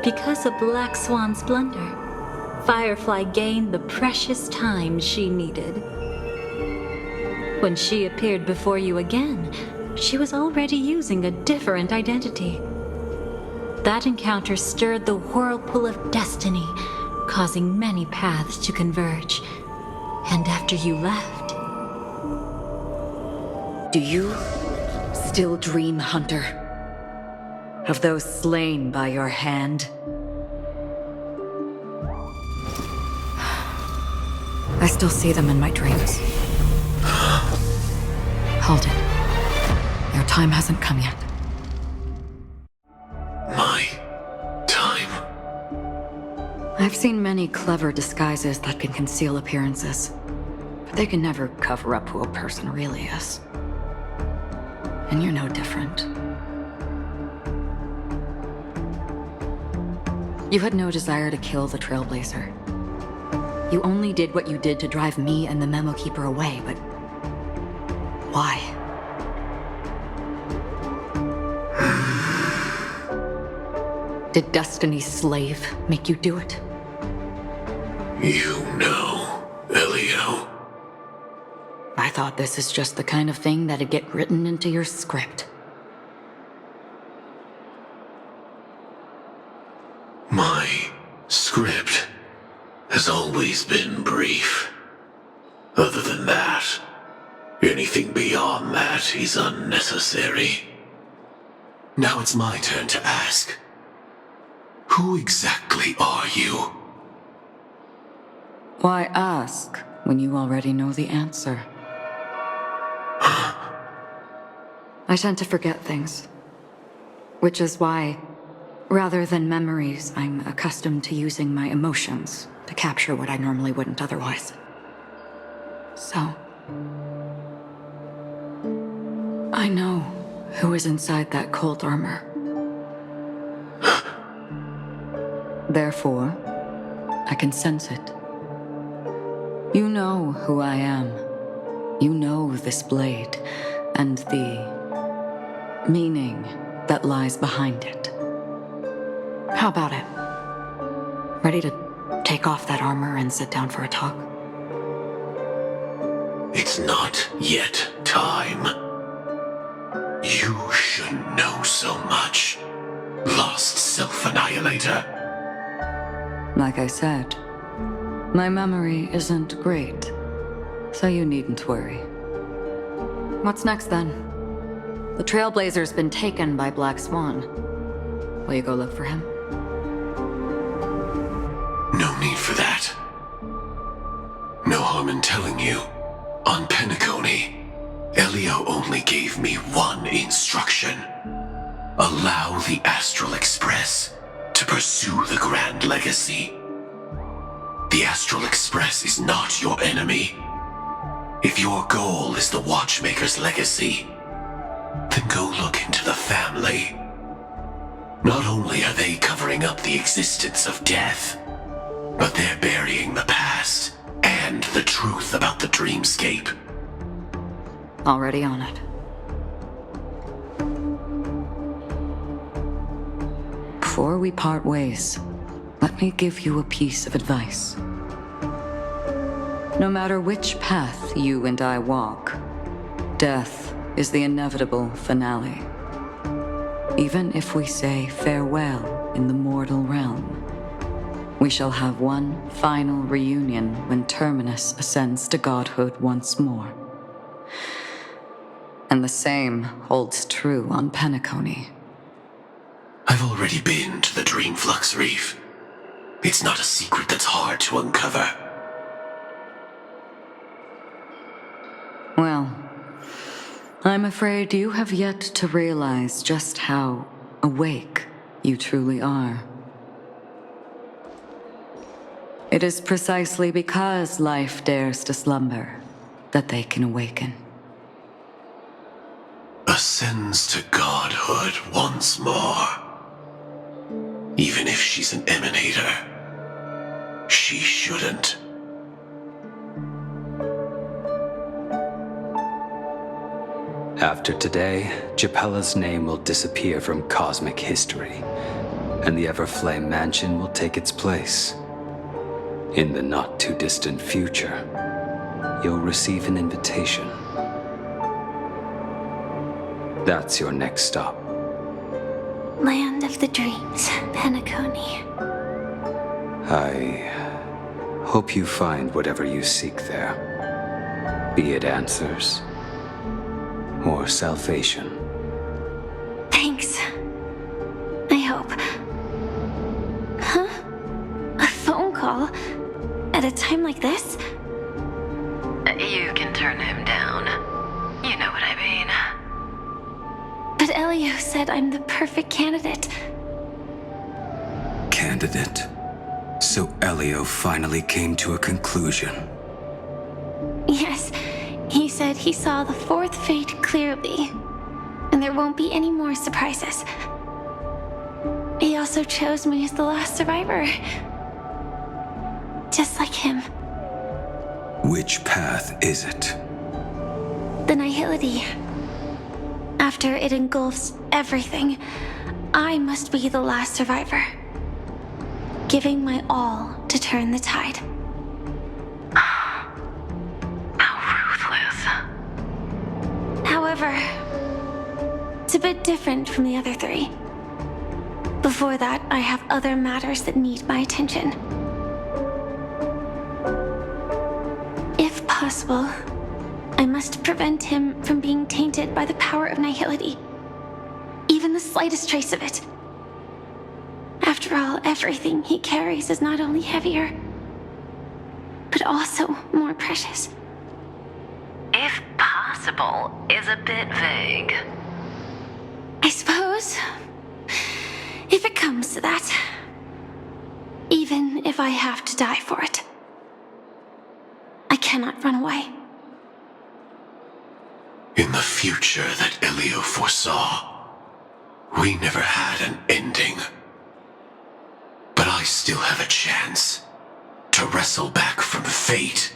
Because of Black Swan's blunder, Firefly gained the precious time she needed. When she appeared before you again, she was already using a different identity. That encounter stirred the whirlpool of destiny, causing many paths to converge. And after you left... Do you still dream, Hunter? Of those slain by your hand? I still see them in my dreams. Hold it. Your time hasn't come yet. My time? I've seen many clever disguises that can conceal appearances, but they can never cover up who a person really is. And you're no different. You had no desire to kill the Trailblazer. You only did what you did to drive me and the Memo Keeper away, but... why? Did Destiny's slave make you do it? You know, Elio. I thought this is just the kind of thing that'd get written into your script. My script has always been brief. Other than that, anything beyond that is unnecessary. Now it's my turn to ask. Who exactly are you? Why ask when you already know the answer? I tend to forget things. Which is why, rather than memories, I'm accustomed to using my emotions to capture what I normally wouldn't otherwise. So... I know who is inside that cold armor. Therefore, I can sense it. You know who I am. You know this blade, and the meaning that lies behind it. How about it? Ready to take off that armor and sit down for a talk? It's not yet time. You should know so much, lost self-annihilator. Like I said, my memory isn't great, so you needn't worry. What's next then? The Trailblazer's been taken by Black Swan. Will you go look for him? No need for that. No harm in telling you. On Penacony, Elio only gave me one instruction. Allow the Astral Express to pursue the Grand Legacy. The Astral Express is not your enemy. If your goal is the Watchmaker's legacy, then go look into the family. Not only are they covering up the existence of death, but they're burying the past and the truth about the dreamscape. Already on it. Before we part ways, let me give you a piece of advice. No matter which path you and I walk, death is the inevitable finale. Even if we say farewell in the mortal realm, we shall have one final reunion when Terminus ascends to godhood once more. And the same holds true on Penacony. I've already been to the Dreamflux Reef. It's not a secret that's hard to uncover. Well, I'm afraid you have yet to realize just how awake you truly are. It is precisely because life dares to slumber that they can awaken. Ascends to godhood once more. Even if she's an emanator, she shouldn't. After today, Japella's name will disappear from cosmic history. and the Everflame Mansion will take its place. In the not-too-distant future, you'll receive an invitation. That's your next stop. Land of the Dreams, Penacony. I hope you find whatever you seek there. Be it answers or salvation. Thanks. I hope. Huh? A phone call? At a time like this? You can turn him down. You know what I mean. But Elio said I'm the perfect candidate. Candidate. So Elio finally came to a conclusion. Yes, he said he saw the fourth fate clearly, and there won't be any more surprises. He also chose me as the last survivor. Just like him. Which path is it? The Nihility. After it engulfs everything, I must be the last survivor. Giving my all to turn the tide. How ruthless. However, it's a bit different from the other three. Before that, I have other matters that need my attention. If possible, I must prevent him from being tainted by the power of Nihility. Even the slightest trace of it. After all, everything he carries is not only heavier, but also more precious. If possible is a bit vague. I suppose, if it comes to that, even if I have to die for it, I cannot run away. In the future that Elio foresaw, we never had an ending. But I still have a chance to wrestle back from fate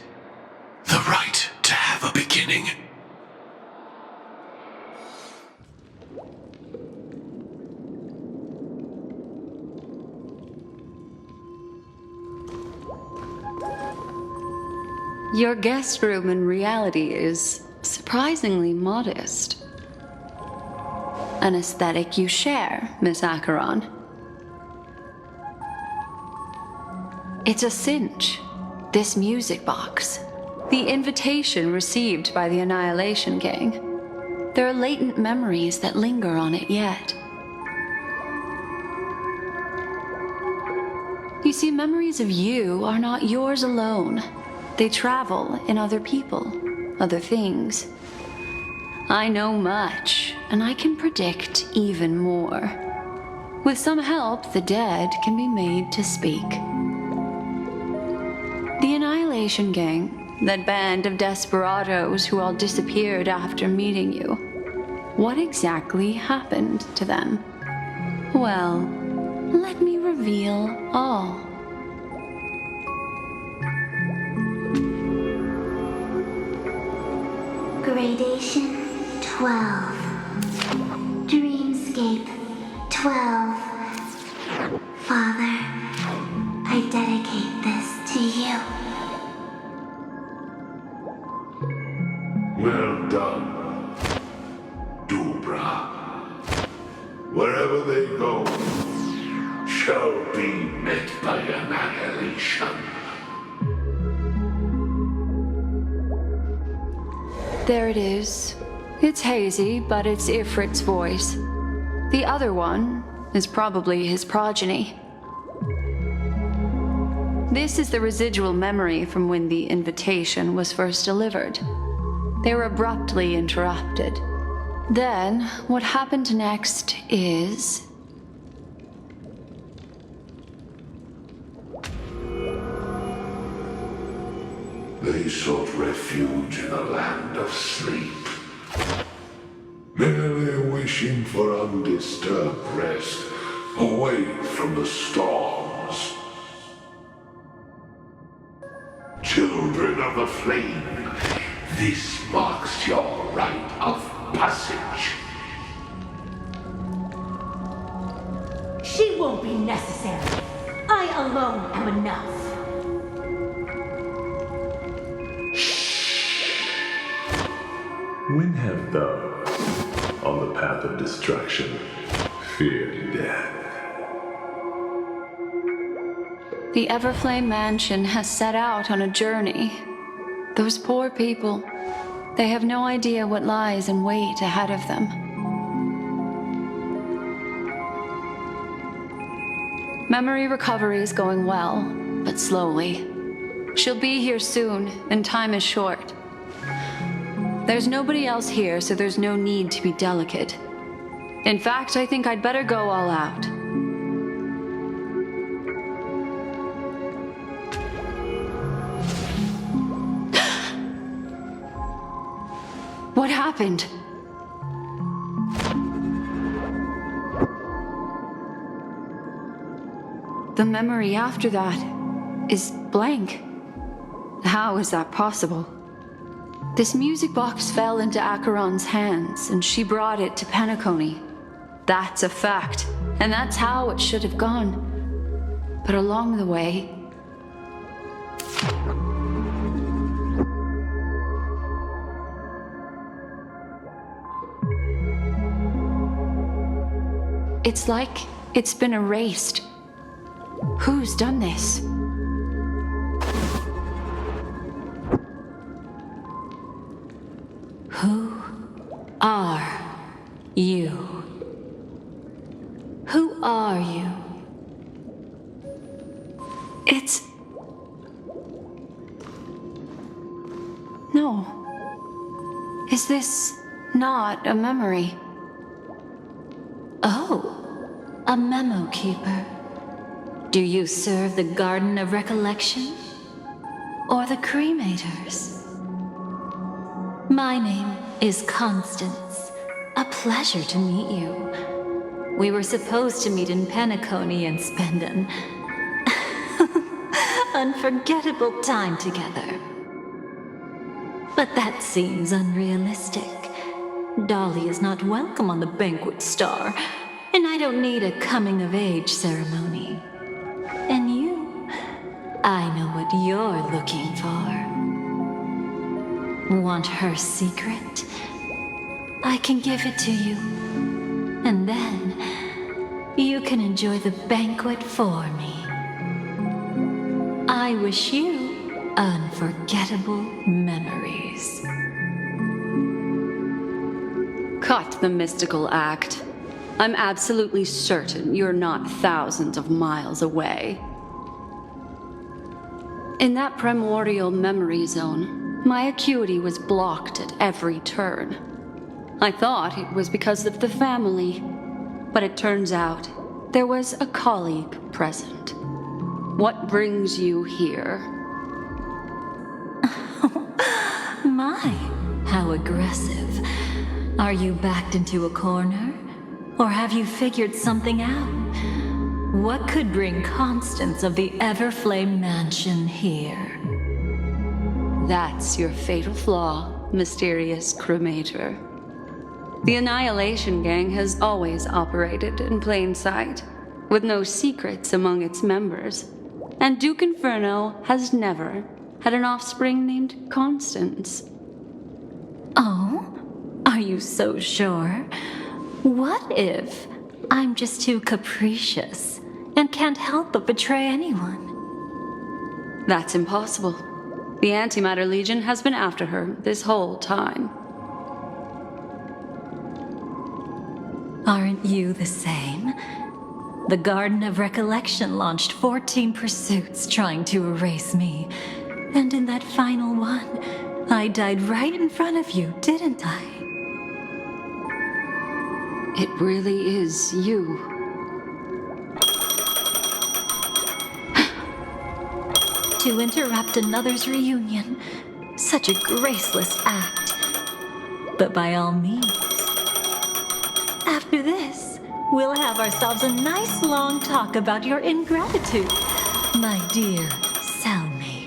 the right to have a beginning. Your guest room in reality is surprisingly modest. An aesthetic you share, Miss Acheron. It's a cinch, this music box. The invitation received by the Annihilation Gang. There are latent memories that linger on it yet. You see, memories of you are not yours alone. They travel in other people, other things. I know much, and I can predict even more. With some help, the dead can be made to speak. The Annihilation Gang, that band of desperados who all disappeared after meeting you. What exactly happened to them? Well, let me reveal all. Gradation 12. Dreamscape 12. Father, I dedicate this to you. Well done, Dubra. Wherever they go, shall be met by annihilation. There it is. It's hazy, but it's Ifrit's voice. The other one is probably his progeny. This is the residual memory from when the invitation was first delivered. They were abruptly interrupted. Then, what happened next is... They sought refuge in a land of sleep, merely wishing for undisturbed rest, away from the storms. Children of the flame, this marks your rite of passage. She won't be necessary. I alone am enough. When have those on the path of destruction feared death? The Everflame Mansion has set out on a journey. Those poor people, they have no idea what lies in wait ahead of them. Memory recovery is going well, but slowly. She'll be here soon, and time is short. There's nobody else here, so there's no need to be delicate. In fact, I think I'd better go all out. What happened? The memory after that is blank. How is that possible? This music box fell into Acheron's hands, and she brought it to Penacony. That's a fact, and that's how it should have gone. But along the way... it's like it's been erased. Who's done this? Who are you? Who are you? It's... No. Is this not a memory? Oh, a memo keeper. Do you serve the Garden of Recollection? Or the Cremators? My name is Constance. A pleasure to meet you. We were supposed to meet in Penacony and spend an unforgettable time together. But that seems unrealistic. Dolly is not welcome on the banquet star, and I don't need a coming-of-age ceremony. And you, I know what you're looking for. Want her secret? I can give it to you. And then, you can enjoy the banquet for me. I wish you unforgettable memories. Cut the mystical act. I'm absolutely certain you're not thousands of miles away. In that primordial memory zone, my acuity was blocked at every turn. I thought it was because of the family, but it turns out there was a colleague present. What brings you here? My, how aggressive. Are you backed into a corner? Or have you figured something out? What could bring Constance of the Everflame Mansion here? That's your fatal flaw, mysterious cremator. The Annihilation Gang has always operated in plain sight, with no secrets among its members. And Duke Inferno has never had an offspring named Constance. Oh? Are you so sure? What if I'm just too capricious and can't help but betray anyone? That's impossible. The Antimatter Legion has been after her this whole time. Aren't you the same? The Garden of Recollection launched 14 pursuits trying to erase me. And in that final one, I died right in front of you, didn't I? It really is you. To interrupt another's reunion. Such a graceless act. But by all means. After this, we'll have ourselves a nice long talk about your ingratitude, my dear cellmate.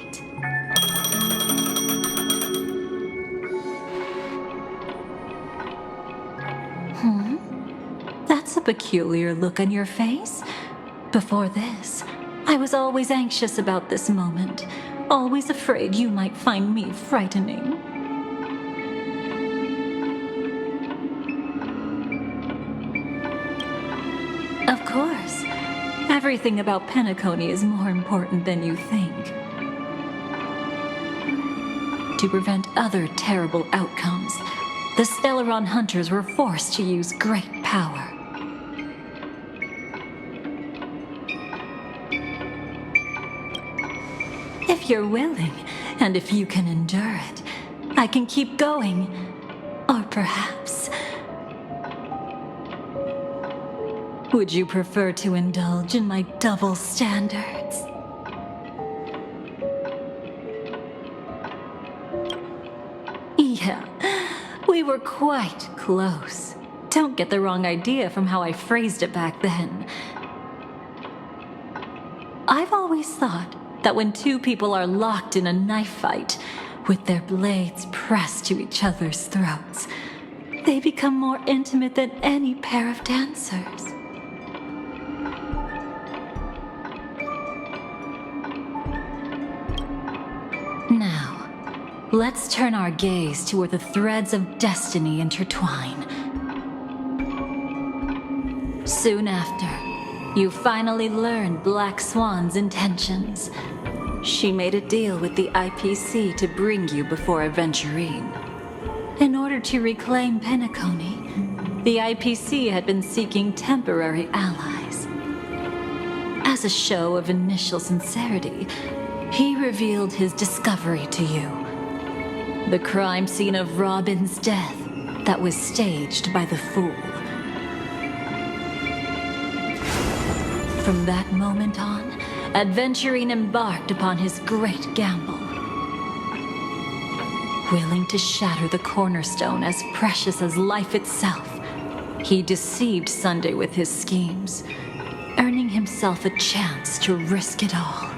That's a peculiar look on your face. Before this, I was always anxious about this moment, always afraid you might find me frightening. Of course, everything about Penacony is more important than you think. To prevent other terrible outcomes, the Stellaron hunters were forced to use great power. If you're willing, and if you can endure it, I can keep going. Or perhaps... would you prefer to indulge in my double standards? Yeah, we were quite close. Don't get the wrong idea from how I phrased it back then. I've always thought that when two people are locked in a knife fight, with their blades pressed to each other's throats, they become more intimate than any pair of dancers. Now, let's turn our gaze to where the threads of destiny intertwine. Soon after, you finally learn Black Swan's intentions. She made a deal with the IPC to bring you before Aventurine. In order to reclaim Penacony, the IPC had been seeking temporary allies. As a show of initial sincerity, he revealed his discovery to you. The crime scene of Robin's death that was staged by the Fool. From that moment on, Aventurine embarked upon his great gamble. Willing to shatter the cornerstone as precious as life itself, he deceived Sunday with his schemes, earning himself a chance to risk it all.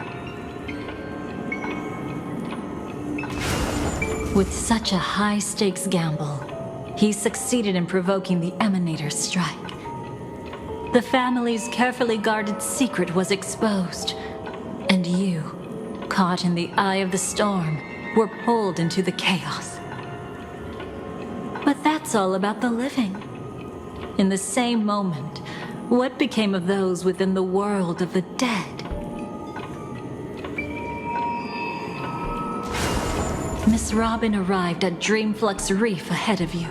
With such a high-stakes gamble, he succeeded in provoking the Emanator's strike. The family's carefully guarded secret was exposed, and you, caught in the eye of the storm, were pulled into the chaos. But that's all about the living. In the same moment, what became of those within the world of the dead? Miss Robin arrived at Dreamflux Reef ahead of you.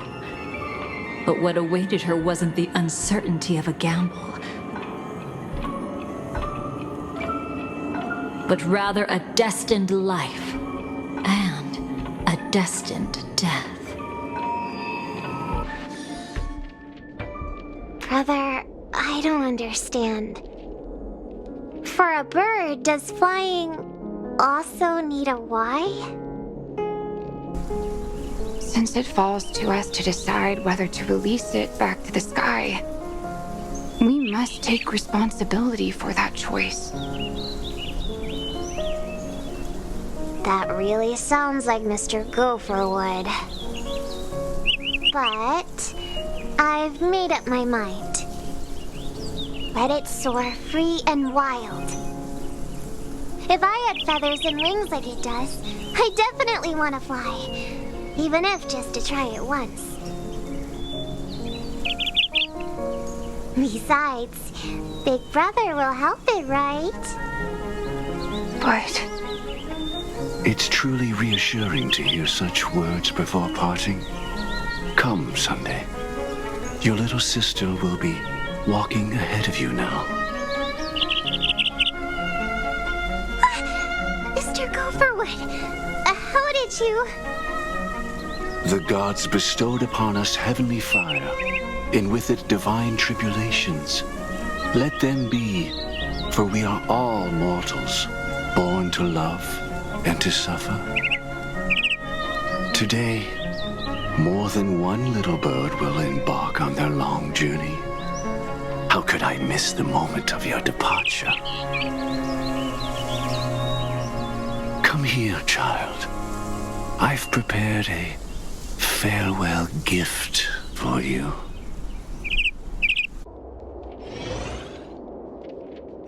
But what awaited her wasn't the uncertainty of a gamble, but rather a destined life and a destined death. Brother, I don't understand. For a bird, does flying also need a why? Since it falls to us to decide whether to release it back to the sky, we must take responsibility for that choice. That really sounds like Mr. Gopher would. But I've made up my mind. Let it soar free and wild. If I had feathers and wings like it does, I definitely want to fly. Even if just to try it once. Besides, Big Brother will help it, right? But... It's truly reassuring to hear such words before parting. Come, Sunday. Your little sister will be walking ahead of you now. Mr. Gopherwood, how did you... The gods bestowed upon us heavenly fire, and with it divine tribulations. Let them be, for we are all mortals, born to love and to suffer. Today, more than one little bird will embark on their long journey. How could I miss the moment of your departure? Come here, child. I've prepared a farewell gift for you.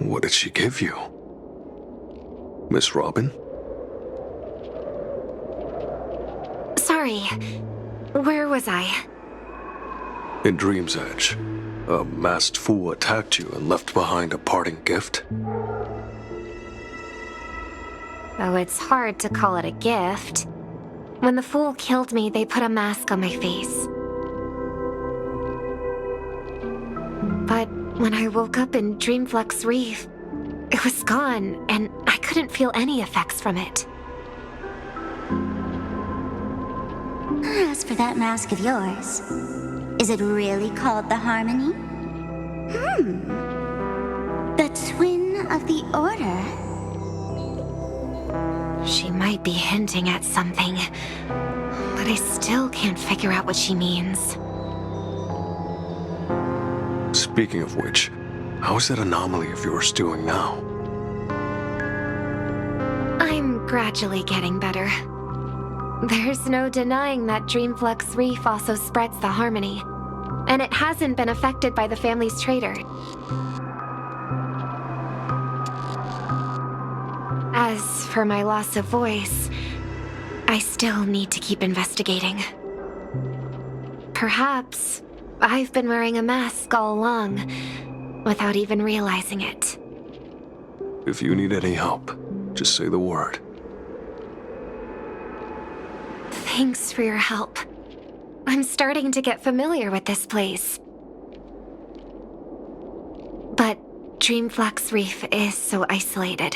What did she give you? Miss Robin? Sorry. Where was I? In Dream's Edge, a masked fool attacked you and left behind a parting gift. Though it's hard to call it a gift. When the fool killed me, they put a mask on my face. But when I woke up in Dreamflux Reef, it was gone, and I couldn't feel any effects from it. As for that mask of yours, is it really called the Harmony? The Twin of the Order? She might be hinting at something, but I still can't figure out what she means. Speaking of which, how is that anomaly of yours doing now? I'm gradually getting better. There's no denying that Dreamflux Reef also spreads the Harmony, and it hasn't been affected by the family's traitor. As for my loss of voice, I still need to keep investigating. Perhaps I've been wearing a mask all along, without even realizing it. If you need any help, just say the word. Thanks for your help. I'm starting to get familiar with this place. But Dreamflux Reef is so isolated.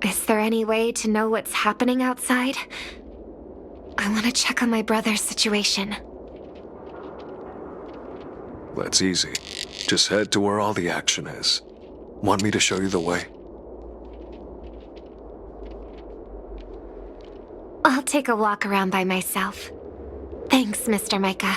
Is there any way to know what's happening outside? I want to check on my brother's situation. That's easy. Just head to where all the action is. Want me to show you the way? I'll take a walk around by myself. Thanks, Mr. Micah.